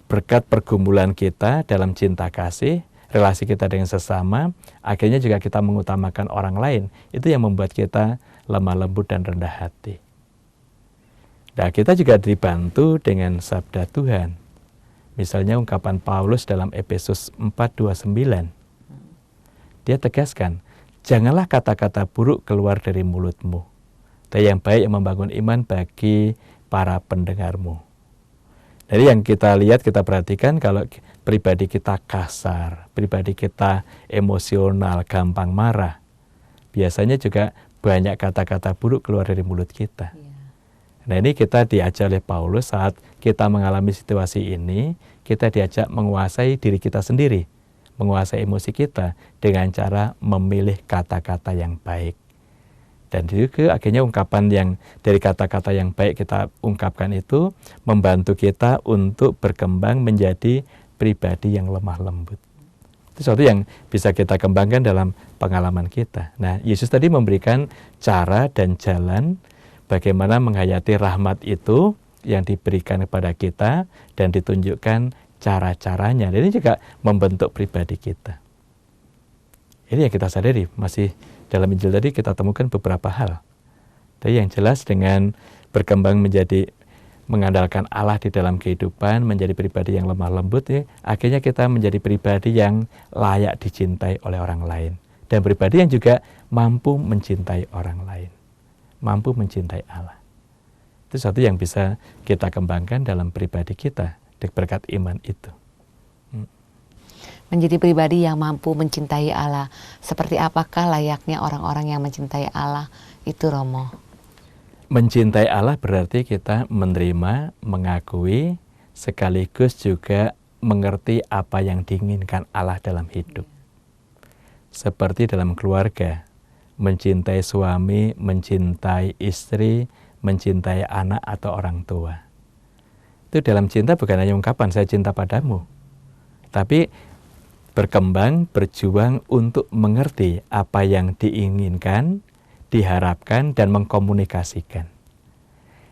berkat pergumulan kita dalam cinta kasih, relasi kita dengan sesama, akhirnya juga kita mengutamakan orang lain. Itu yang membuat kita lemah lembut dan rendah hati. Nah, kita juga dibantu dengan sabda Tuhan. Misalnya ungkapan Paulus dalam Efesus 4:29. Dia tegaskan, janganlah kata-kata buruk keluar dari mulutmu, tapi yang baik yang membangun iman bagi para pendengarmu. Jadi yang kita lihat, kita perhatikan kalau pribadi kita kasar, pribadi kita emosional, gampang marah, biasanya juga banyak kata-kata buruk keluar dari mulut kita. Nah, ini kita diajak oleh Paulus saat kita mengalami situasi ini, kita diajak menguasai diri kita sendiri, menguasai emosi kita dengan cara memilih kata-kata yang baik. Dan juga akhirnya ungkapan yang dari kata-kata yang baik kita ungkapkan itu membantu kita untuk berkembang menjadi pribadi yang lemah lembut. Itu sesuatu yang bisa kita kembangkan dalam pengalaman kita. Nah, Yesus tadi memberikan cara dan jalan bagaimana menghayati rahmat itu yang diberikan kepada kita dan ditunjukkan cara-caranya. Dan ini juga membentuk pribadi kita. Ini yang kita sadari, masih dalam Injil tadi kita temukan beberapa hal. Tapi yang jelas dengan berkembang menjadi mengandalkan Allah di dalam kehidupan, menjadi pribadi yang lemah lembut, akhirnya kita menjadi pribadi yang layak dicintai oleh orang lain. Dan pribadi yang juga mampu mencintai orang lain. Mampu mencintai Allah. Itu sesuatu yang bisa kita kembangkan dalam pribadi kita berkat iman itu. Menjadi pribadi yang mampu mencintai Allah. Seperti apakah layaknya orang-orang yang mencintai Allah itu, Romo? Mencintai Allah berarti kita menerima, mengakui, sekaligus juga mengerti apa yang diinginkan Allah dalam hidup. Seperti dalam keluarga, mencintai suami, mencintai istri, mencintai anak atau orang tua. Itu dalam cinta bukan hanya ungkapan saya cinta padamu, tapi berkembang, berjuang untuk mengerti apa yang diinginkan, diharapkan, dan mengkomunikasikan.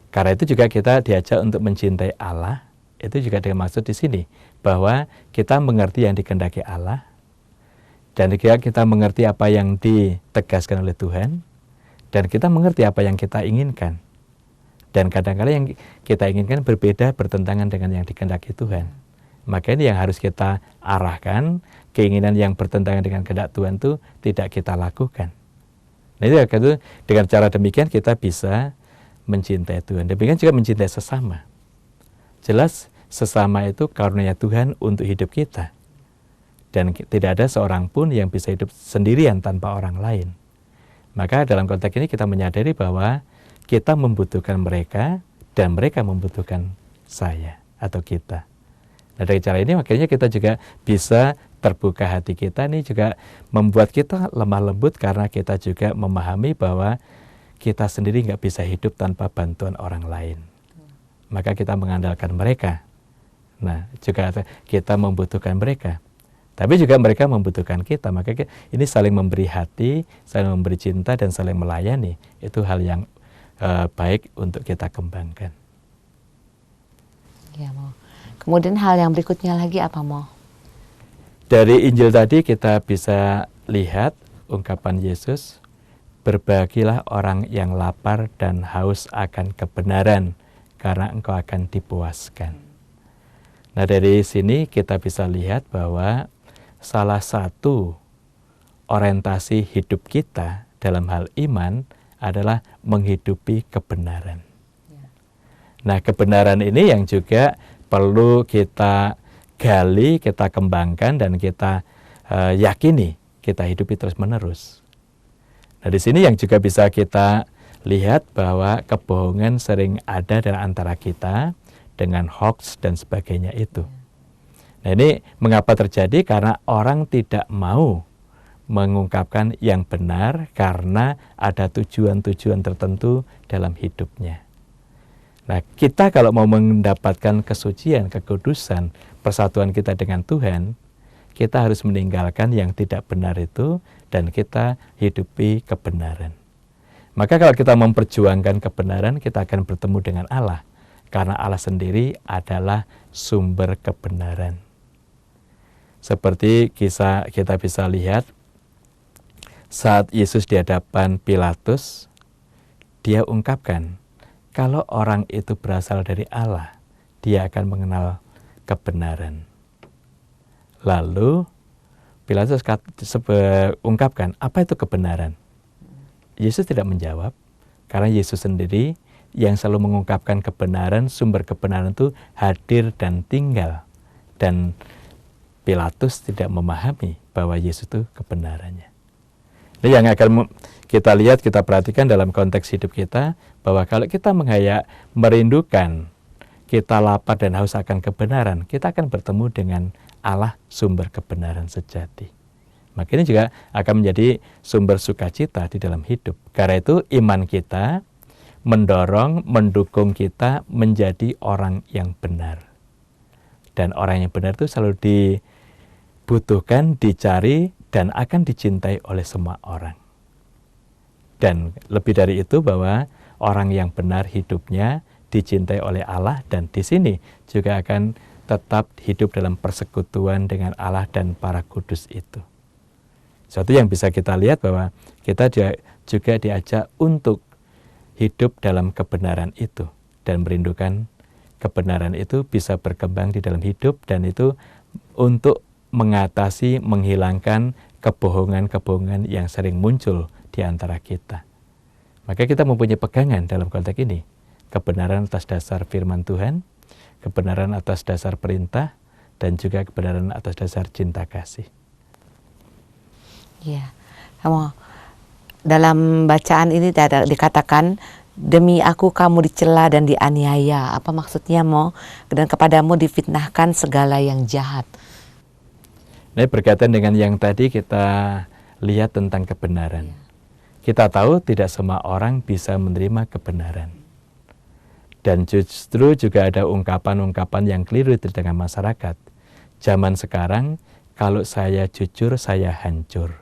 Karena itu juga kita diajak untuk mencintai Allah. Itu juga dengan maksud di sini bahwa kita mengerti yang dikehendaki Allah, dan kita mengerti apa yang ditegaskan oleh Tuhan, dan kita mengerti apa yang kita inginkan. Dan kadang-kadang yang kita inginkan berbeda, bertentangan dengan yang dikehendaki Tuhan. Maka ini yang harus kita arahkan, keinginan yang bertentangan dengan kehendak Tuhan itu tidak kita lakukan. Nah itu dengan cara demikian kita bisa mencintai Tuhan. Demikian juga mencintai sesama. Jelas sesama itu karunia Tuhan untuk hidup kita. Dan tidak ada seorang pun yang bisa hidup sendirian tanpa orang lain. Maka dalam konteks ini kita menyadari bahwa kita membutuhkan mereka dan mereka membutuhkan saya atau kita. Nah dari cara ini makanya kita juga bisa terbuka hati kita, ini juga membuat kita lemah lembut karena kita juga memahami bahwa kita sendiri nggak bisa hidup tanpa bantuan orang lain. Maka kita mengandalkan mereka. Nah juga kita membutuhkan mereka. Tapi juga mereka membutuhkan kita. Maka ini saling memberi hati, saling memberi cinta dan saling melayani. Itu hal yang baik untuk kita kembangkan. Ya, Mo. Kemudian hal yang berikutnya lagi apa, Mo? Dari Injil tadi kita bisa lihat ungkapan Yesus, berbahagialah orang yang lapar dan haus akan kebenaran, karena engkau akan dipuaskan. Nah dari sini kita bisa lihat bahwa salah satu orientasi hidup kita dalam hal iman adalah menghidupi kebenaran. Nah kebenaran ini yang juga perlu kita gali, kita kembangkan, dan kita yakini, kita hidupi terus-menerus. Nah, di sini yang juga bisa kita lihat bahwa kebohongan sering ada di antara kita dengan hoax dan sebagainya itu. Nah, ini mengapa terjadi? Karena orang tidak mau mengungkapkan yang benar karena ada tujuan-tujuan tertentu dalam hidupnya. Nah, kita kalau mau mendapatkan kesucian, kekudusan, persatuan kita dengan Tuhan, kita harus meninggalkan yang tidak benar itu dan kita hidupi kebenaran. Maka kalau kita memperjuangkan kebenaran, kita akan bertemu dengan Allah. Karena Allah sendiri adalah sumber kebenaran. Seperti kisah kita bisa lihat, saat Yesus di hadapan Pilatus, dia ungkapkan, kalau orang itu berasal dari Allah, dia akan mengenal kebenaran. Lalu Pilatus ungkapkan, apa itu kebenaran? Yesus tidak menjawab, karena Yesus sendiri yang selalu mengungkapkan kebenaran, sumber kebenaran itu hadir dan tinggal. Dan Pilatus tidak memahami bahwa Yesus itu kebenarannya. Ini yang akan kita lihat, kita perhatikan dalam konteks hidup kita, bahwa kalau kita merindukan, kita lapar dan haus akan kebenaran, kita akan bertemu dengan Allah sumber kebenaran sejati. Maka ini juga akan menjadi sumber sukacita di dalam hidup. Karena itu iman kita mendorong, mendukung kita menjadi orang yang benar. Dan orang yang benar itu selalu dibutuhkan, dicari, dan akan dicintai oleh semua orang. Dan lebih dari itu bahwa orang yang benar hidupnya dicintai oleh Allah, dan di sini juga akan tetap hidup dalam persekutuan dengan Allah dan para kudus itu. Suatu yang bisa kita lihat bahwa kita juga diajak untuk hidup dalam kebenaran itu dan merindukan kebenaran itu bisa berkembang di dalam hidup, dan itu untuk mengatasi, menghilangkan kebohongan-kebohongan yang sering muncul di antara kita. Maka kita mempunyai pegangan dalam konteks ini, kebenaran atas dasar firman Tuhan, kebenaran atas dasar perintah, dan juga kebenaran atas dasar cinta kasih. Ya, dalam bacaan ini dikatakan, demi aku kamu dicela dan dianiaya. Apa maksudnya, Mo? Dan kepadamu difitnahkan segala yang jahat. Ini berkaitan dengan yang tadi kita lihat tentang kebenaran. Kita tahu tidak semua orang bisa menerima kebenaran. Dan justru juga ada ungkapan-ungkapan yang keliru di tengah masyarakat. Zaman sekarang, kalau saya jujur, saya hancur.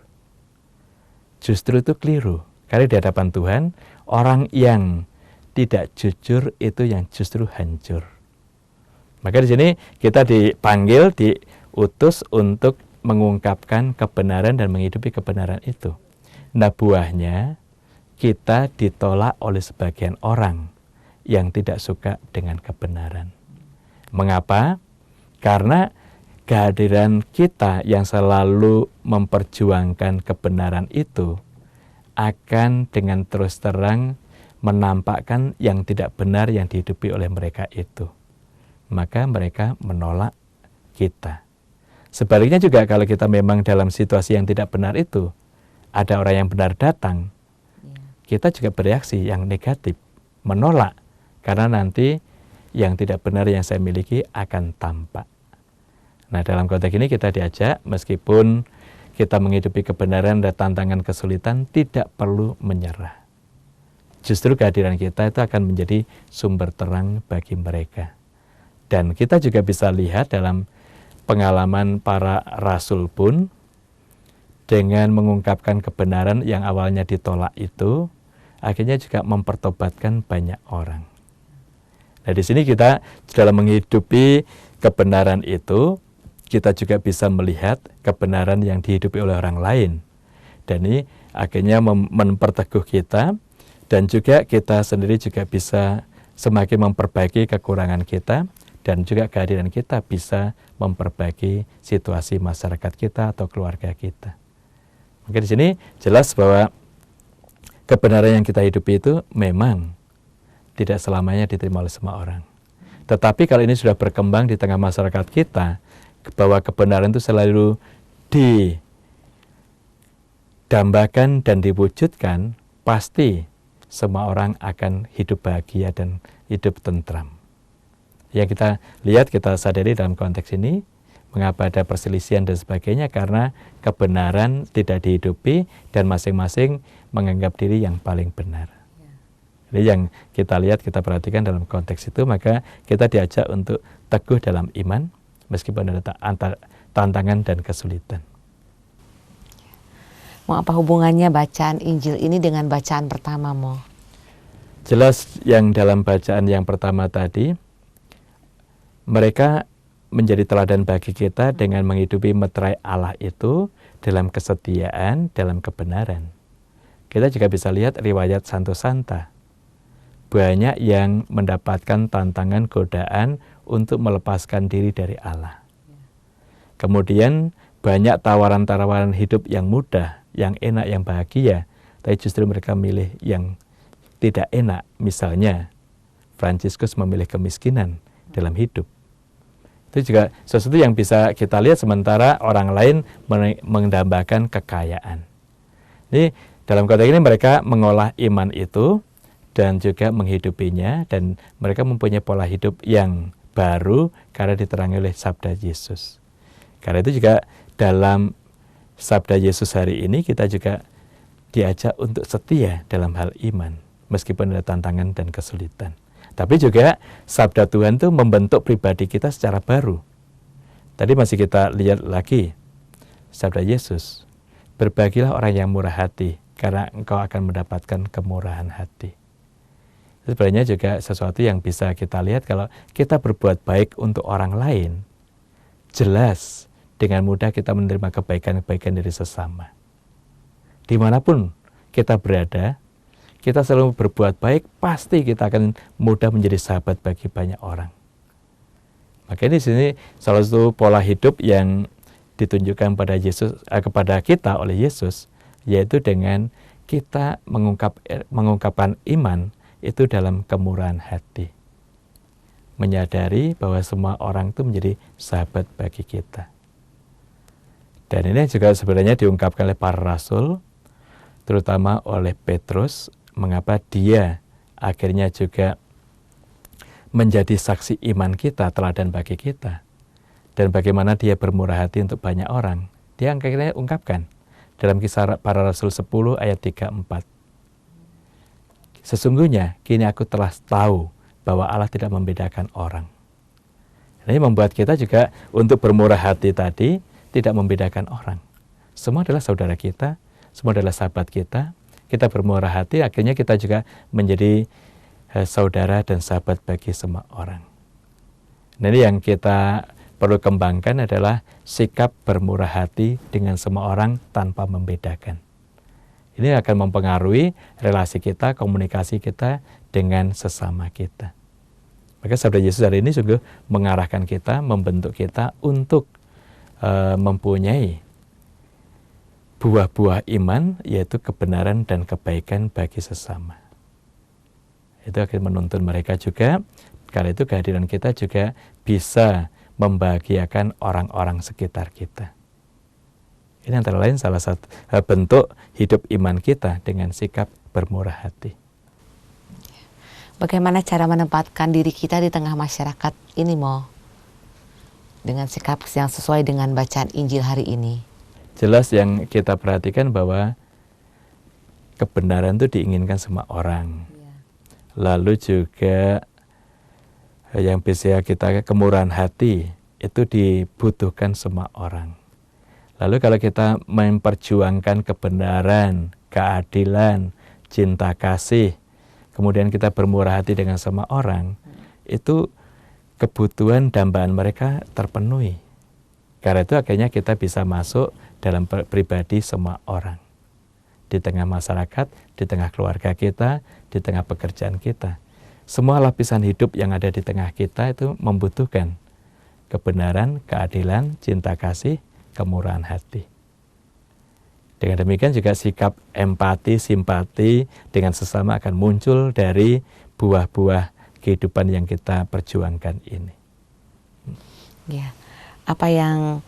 Justru itu keliru. Karena di hadapan Tuhan, orang yang tidak jujur itu yang justru hancur. Maka di sini kita dipanggil, diutus untuk mengungkapkan kebenaran dan menghidupi kebenaran itu. Nah, buahnya kita ditolak oleh sebagian orang yang tidak suka dengan kebenaran. Mengapa? Karena kehadiran kita yang selalu memperjuangkan kebenaran itu akan dengan terus terang menampakkan yang tidak benar yang dihidupi oleh mereka itu. Maka mereka menolak kita. Sebaliknya juga kalau kita memang dalam situasi yang tidak benar itu, ada orang yang benar datang, kita juga bereaksi yang negatif, menolak, karena nanti yang tidak benar yang saya miliki akan tampak. Nah, dalam konteks ini kita diajak, meskipun kita menghidupi kebenaran dan tantangan kesulitan, tidak perlu menyerah. Justru kehadiran kita itu akan menjadi sumber terang bagi mereka. Dan kita juga bisa lihat dalam pengalaman para rasul pun, dengan mengungkapkan kebenaran yang awalnya ditolak itu, akhirnya juga mempertobatkan banyak orang. Nah, di sini kita dalam menghidupi kebenaran itu, kita juga bisa melihat kebenaran yang dihidupi oleh orang lain. Dan ini akhirnya memperteguh kita, dan juga kita sendiri juga bisa semakin memperbaiki kekurangan kita, dan juga kehadiran kita bisa memperbaiki situasi masyarakat kita atau keluarga kita. Maka di sini jelas bahwa kebenaran yang kita hidupi itu memang tidak selamanya diterima oleh semua orang. Tetapi kalau ini sudah berkembang di tengah masyarakat kita, bahwa kebenaran itu selalu didambakan dan diwujudkan, pasti semua orang akan hidup bahagia dan hidup tentram. Yang kita lihat, kita sadari dalam konteks ini, mengapa ada perselisihan dan sebagainya, karena kebenaran tidak dihidupi dan masing-masing menganggap diri yang paling benar. Jadi yang kita lihat, kita perhatikan dalam konteks itu, maka kita diajak untuk teguh dalam iman, meskipun ada tantangan dan kesulitan. Mau apa hubungannya bacaan Injil ini dengan bacaan pertama, Mo? Jelas yang dalam bacaan yang pertama tadi, mereka menjadi teladan bagi kita dengan menghidupi meterai Allah itu dalam kesetiaan, dalam kebenaran. Kita juga bisa lihat riwayat Santo Santa. Banyak yang mendapatkan tantangan, godaan untuk melepaskan diri dari Allah. Kemudian banyak tawaran-tawaran hidup yang mudah, yang enak, yang bahagia, tapi justru mereka milih yang tidak enak. Misalnya, Fransiskus memilih kemiskinan dalam hidup. Itu juga sesuatu yang bisa kita lihat, sementara orang lain mendambakan kekayaan. Jadi dalam konteks ini mereka mengolah iman itu dan juga menghidupinya, dan mereka mempunyai pola hidup yang baru karena diterangi oleh sabda Yesus. Karena itu juga dalam sabda Yesus hari ini kita juga diajak untuk setia dalam hal iman, meskipun ada tantangan dan kesulitan. Tapi juga sabda Tuhan itu membentuk pribadi kita secara baru. Tadi masih kita lihat lagi sabda Yesus, berbahagialah orang yang murah hati, karena engkau akan mendapatkan kemurahan hati. Itu sebenarnya juga sesuatu yang bisa kita lihat kalau kita berbuat baik untuk orang lain, jelas dengan mudah kita menerima kebaikan-kebaikan dari sesama. Dimanapun kita berada, kita selalu berbuat baik, pasti kita akan mudah menjadi sahabat bagi banyak orang. Makanya di sini salah satu pola hidup yang ditunjukkan pada Yesus, kepada kita oleh Yesus, yaitu dengan kita mengungkapkan iman itu dalam kemurahan hati. Menyadari bahwa semua orang itu menjadi sahabat bagi kita. Dan ini juga sebenarnya diungkapkan oleh para rasul, terutama oleh Petrus, mengapa dia akhirnya juga menjadi saksi iman kita, teladan bagi kita. Dan bagaimana dia bermurah hati untuk banyak orang. Dia akhirnya ungkapkan dalam Kisah Para Rasul 10 ayat 3-4. Sesungguhnya kini aku telah tahu bahwa Allah tidak membedakan orang. Ini membuat kita juga untuk bermurah hati tadi, tidak membedakan orang. Semua adalah saudara kita, semua adalah sahabat kita. Kita bermurah hati, akhirnya kita juga menjadi saudara dan sahabat bagi semua orang. Nah, ini yang kita perlu kembangkan adalah sikap bermurah hati dengan semua orang tanpa membedakan. Ini akan mempengaruhi relasi kita, komunikasi kita dengan sesama kita. Maka sabda Yesus hari ini sungguh mengarahkan kita, membentuk kita untuk mempunyai buah-buah iman, yaitu kebenaran dan kebaikan bagi sesama. Itu akan menuntun mereka juga, karena itu kehadiran kita juga bisa membahagiakan orang-orang sekitar kita. Ini antara lain salah satu bentuk hidup iman kita dengan sikap bermurah hati. Bagaimana cara menempatkan diri kita di tengah masyarakat ini, Mo? Dengan sikap yang sesuai dengan bacaan Injil hari ini. Jelas yang kita perhatikan bahwa kebenaran itu diinginkan semua orang. Lalu juga yang bisa kita kemurahan hati itu dibutuhkan semua orang. Lalu kalau kita memperjuangkan kebenaran, keadilan, cinta kasih, kemudian kita bermurah hati dengan semua orang, itu kebutuhan dambaan mereka terpenuhi. Karena itu akhirnya kita bisa masuk dalam pribadi semua orang. Di tengah masyarakat, di tengah keluarga kita, di tengah pekerjaan kita. Semua lapisan hidup yang ada di tengah kita itu membutuhkan kebenaran, keadilan, cinta kasih, kemurahan hati. Dengan demikian juga sikap empati, simpati dengan sesama akan muncul dari buah-buah kehidupan yang kita perjuangkan ini. Ya, apa yang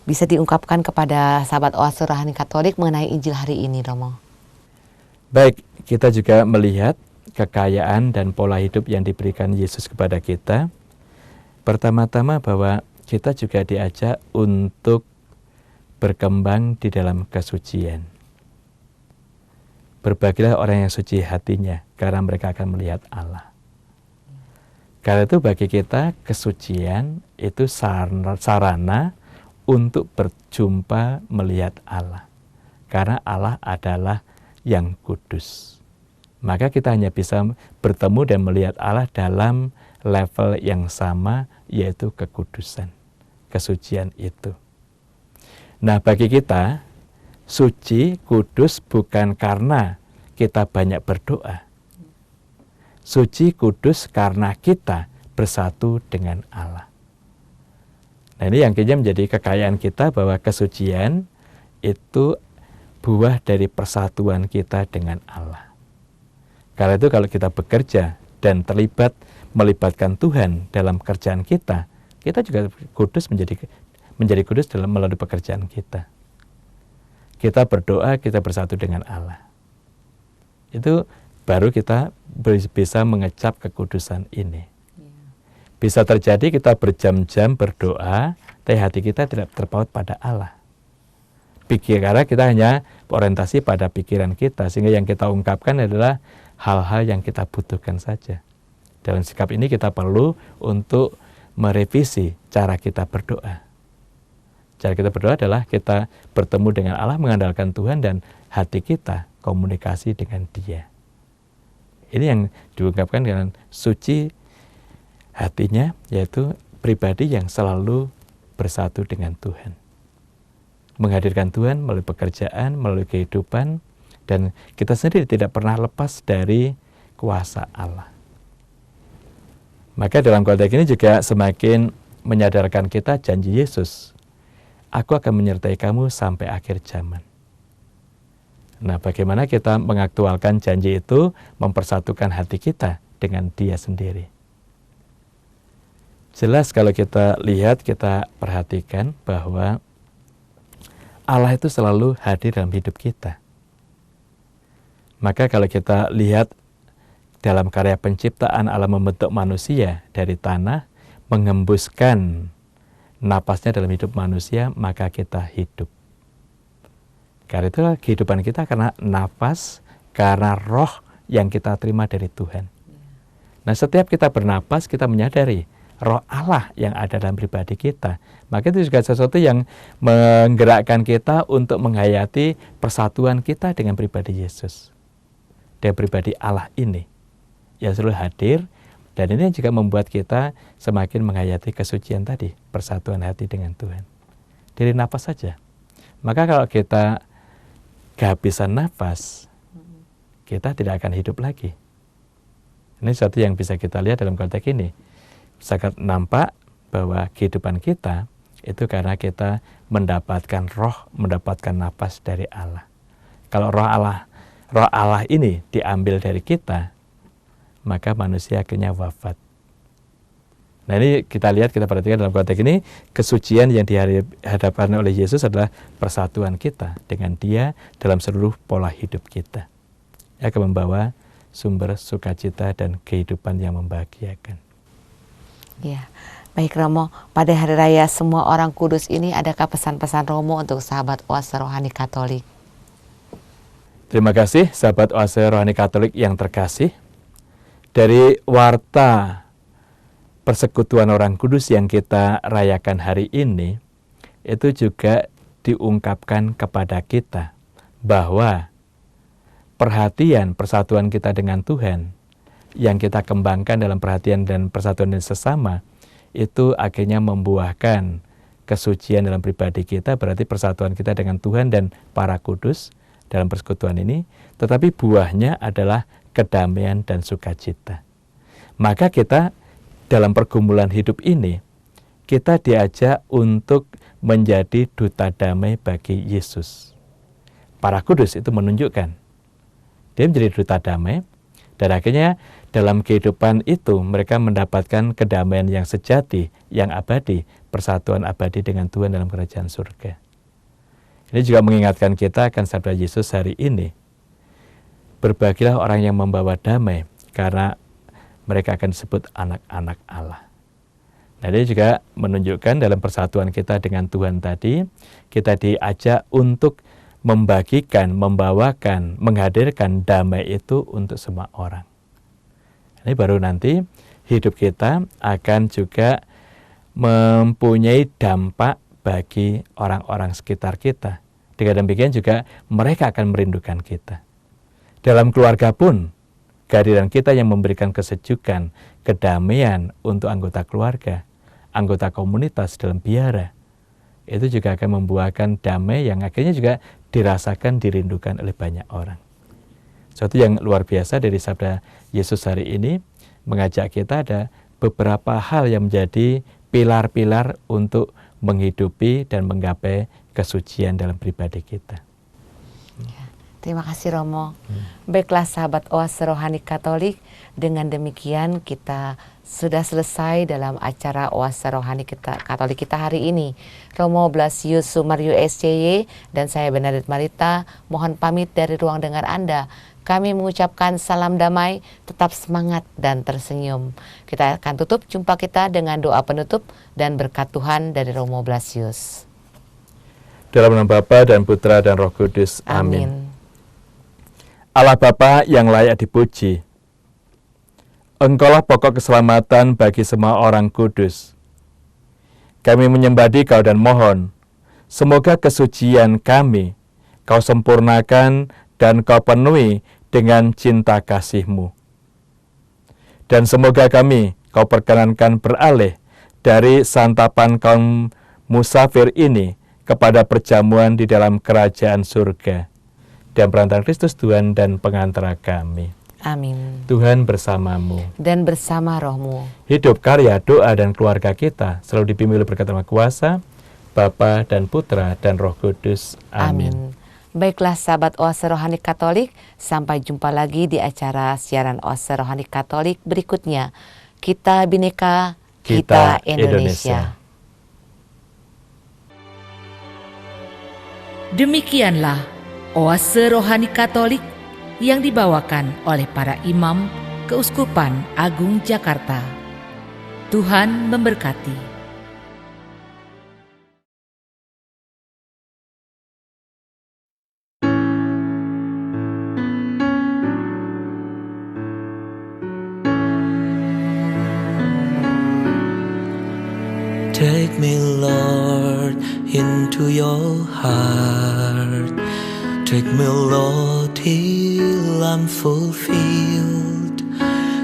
bisa diungkapkan kepada sahabat Oase Rohani Katolik mengenai Injil hari ini, Romo? Baik, kita juga melihat kekayaan dan pola hidup yang diberikan Yesus kepada kita. Pertama-tama bahwa kita juga diajak untuk berkembang di dalam kesucian. Berbahagialah orang yang suci hatinya, karena mereka akan melihat Allah. Karena itu bagi kita kesucian itu sarana untuk berjumpa melihat Allah. Karena Allah adalah yang kudus. Maka kita hanya bisa bertemu dan melihat Allah dalam level yang sama, yaitu kekudusan, kesucian itu. Nah, bagi kita, suci, kudus bukan karena kita banyak berdoa. Suci, kudus karena kita bersatu dengan Allah. Nah, ini yang kayaknya menjadi kekayaan kita, bahwa kesucian itu buah dari persatuan kita dengan Allah. Karena itu kalau kita bekerja dan melibatkan Tuhan dalam kerjaan kita, kita juga kudus menjadi kudus melalui pekerjaan kita. Kita berdoa, kita bersatu dengan Allah. Itu baru kita bisa mengecap kekudusan ini. Bisa terjadi kita berjam-jam berdoa, tapi hati kita tidak terpaut pada Allah. Karena kita hanya orientasi pada pikiran kita, sehingga yang kita ungkapkan adalah hal-hal yang kita butuhkan saja. Dalam sikap ini kita perlu untuk merevisi cara kita berdoa. Cara kita berdoa adalah kita bertemu dengan Allah, mengandalkan Tuhan, dan hati kita komunikasi dengan Dia. Ini yang diungkapkan dengan suci hatinya, yaitu pribadi yang selalu bersatu dengan Tuhan. Menghadirkan Tuhan melalui pekerjaan, melalui kehidupan, dan kita sendiri tidak pernah lepas dari kuasa Allah. Maka dalam konteks ini juga semakin menyadarkan kita janji Yesus, aku akan menyertai kamu sampai akhir zaman. Nah, bagaimana kita mengaktualkan janji itu, mempersatukan hati kita dengan Dia sendiri. Jelas kalau kita lihat, kita perhatikan bahwa Allah itu selalu hadir dalam hidup kita. Maka kalau kita lihat dalam karya penciptaan, Allah membentuk manusia dari tanah, mengembuskan napasnya dalam hidup manusia, maka kita hidup. Karena itu kehidupan kita karena napas, karena roh yang kita terima dari Tuhan. Nah, setiap kita bernapas, kita menyadari roh Allah yang ada dalam pribadi kita. Maka itu juga sesuatu yang menggerakkan kita untuk menghayati persatuan kita dengan pribadi Yesus. Dan pribadi Allah ini yang selalu hadir, dan ini juga membuat kita semakin menghayati kesucian tadi, persatuan hati dengan Tuhan. Dari nafas saja. Maka kalau kita kehabisan nafas, kita tidak akan hidup lagi. Ini sesuatu yang bisa kita lihat dalam konteks ini. Sangat nampak bahwa kehidupan kita itu karena kita mendapatkan roh, mendapatkan nafas dari Allah. Kalau roh Allah ini diambil dari kita, maka manusia akhirnya wafat. Nah, ini kita lihat, kita perhatikan dalam konteks ini, kesucian yang dihadapkan oleh Yesus adalah persatuan kita dengan Dia dalam seluruh pola hidup kita. Yang akan membawa sumber sukacita dan kehidupan yang membahagiakan. Ya, baik Romo, pada Hari Raya Semua Orang Kudus ini adakah pesan-pesan Romo untuk sahabat Oase Rohani Katolik? Terima kasih sahabat Oase Rohani Katolik yang terkasih. Dari warta persekutuan orang kudus yang kita rayakan hari ini, itu juga diungkapkan kepada kita bahwa perhatian persatuan kita dengan Tuhan yang kita kembangkan dalam perhatian dan persatuan dan sesama, itu akhirnya membuahkan kesucian dalam pribadi kita, berarti persatuan kita dengan Tuhan dan para kudus dalam persekutuan ini, tetapi buahnya adalah kedamaian dan sukacita. Maka kita dalam pergumulan hidup ini, kita diajak untuk menjadi duta damai bagi Yesus. Para kudus itu menunjukkan, dia menjadi duta damai, dan akhirnya dalam kehidupan itu mereka mendapatkan kedamaian yang sejati, yang abadi, persatuan abadi dengan Tuhan dalam kerajaan surga. Ini juga mengingatkan kita akan sabda Yesus hari ini. Berbahagialah orang yang membawa damai, karena mereka akan disebut anak-anak Allah. Nah, ini juga menunjukkan dalam persatuan kita dengan Tuhan tadi, kita diajak untuk membagikan, membawakan, menghadirkan damai itu untuk semua orang. Ini baru nanti hidup kita akan juga mempunyai dampak bagi orang-orang sekitar kita. Dengan demikian juga mereka akan merindukan kita. Dalam keluarga pun, kehadiran kita yang memberikan kesejukan, kedamaian untuk anggota keluarga, anggota komunitas dalam biara, itu juga akan membuahkan damai yang akhirnya juga dirasakan, dirindukan oleh banyak orang. Suatu yang luar biasa dari sabda Yesus hari ini mengajak kita ada beberapa hal yang menjadi pilar-pilar untuk menghidupi dan menggapai kesucian dalam pribadi kita. Terima kasih Romo. Baiklah sahabat Oase Rohani Katolik, dengan demikian kita sudah selesai dalam acara Oase Rohani Katolik kita hari ini. Romo Blasius Sumaryo SCY dan saya Bernadette Marita mohon pamit dari ruang dengar Anda. kami mengucapkan salam damai, tetap semangat dan tersenyum. Kita akan tutup jumpa kita dengan doa penutup dan berkat Tuhan dari Romo Blasius. Dalam nama Bapa dan Putra dan Roh Kudus. Amin. Allah Bapa yang layak dipuji, Engkaulah pokok keselamatan bagi semua orang kudus. Kami menyembah Dikau dan mohon, semoga kesucian kami Kau sempurnakan dan Kau penuhi dengan cinta kasih-Mu. Dan semoga kami Kau perkenankan beralih dari santapan kaum musafir ini kepada perjamuan di dalam kerajaan surga. Dan perantaraan Kristus Tuhan dan pengantara kami. Amin. Tuhan bersamamu. Dan bersama rohmu. Hidup, karya, doa, dan keluarga kita selalu dipimpin oleh berkat Maha Kuasa, Bapa dan Putra dan Roh Kudus. Amin. Baiklah sahabat Oase Rohani Katolik, sampai jumpa lagi di acara siaran Oase Rohani Katolik berikutnya. Kita Bhinneka, kita Indonesia. Demikianlah Oase Rohani Katolik yang dibawakan oleh para imam Keuskupan Agung Jakarta. Tuhan memberkati. Take me, Lord, into your heart. Take me, Lord, till I'm fulfilled.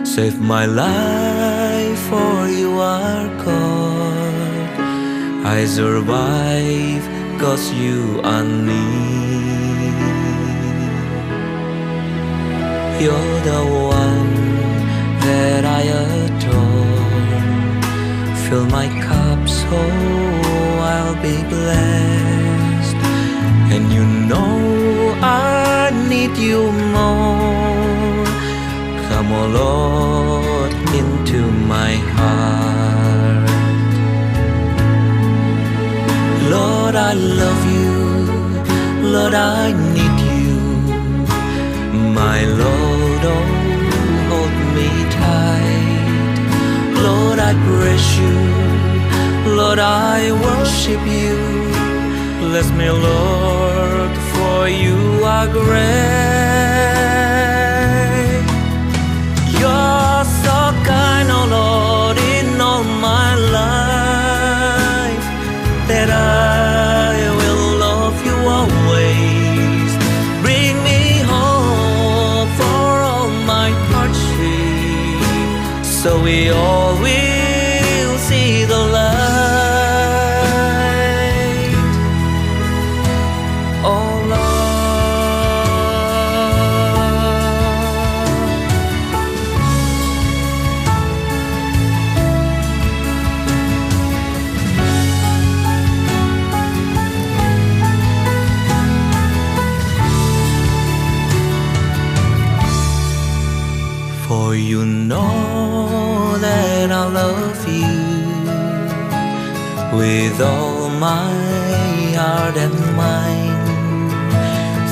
Save my life, for you are God. I survive, 'cause you are near. You're the one that I adore. Fill my cup so I'll be blessed. And you know I need you more. Come, O Lord, into my heart. Lord, I love you. Lord, I need you. My Lord, oh, hold me tight. Lord, I praise you. Lord, I worship you. Bless me, Lord, for you are great. You're so kind, oh Lord, in all my life, that I will love you always. Bring me hope for all my hardship, so we all will see the light. For you know that I love you with all my heart and mind.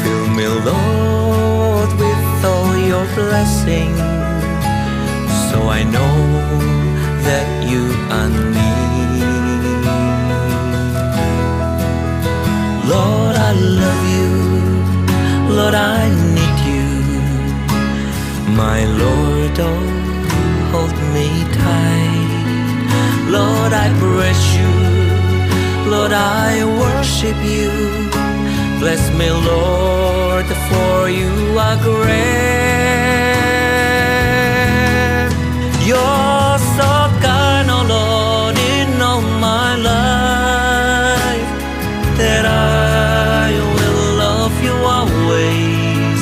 Fill me, Lord, with all your blessings, so I know that you are near. Lord, I love you. Lord, I need you. My Lord, oh, hold me tight. Lord, I praise you. Lord, I worship you. Bless me, Lord, for you are great. You're so kind, oh Lord, in all my life, that I will love you always.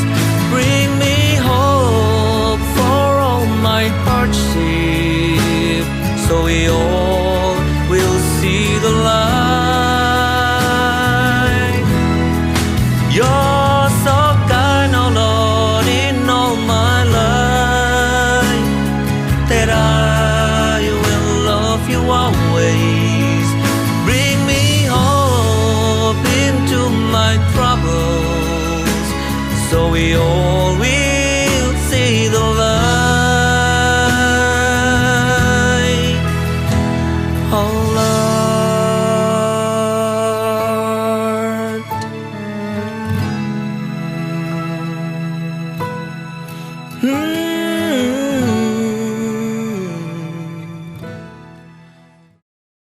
Bring me hope for all my hardship, so we all will see the light. You're so kind, oh Lord, in all my life, that I will love you always. Bring me hope into my troubles, so we all will love.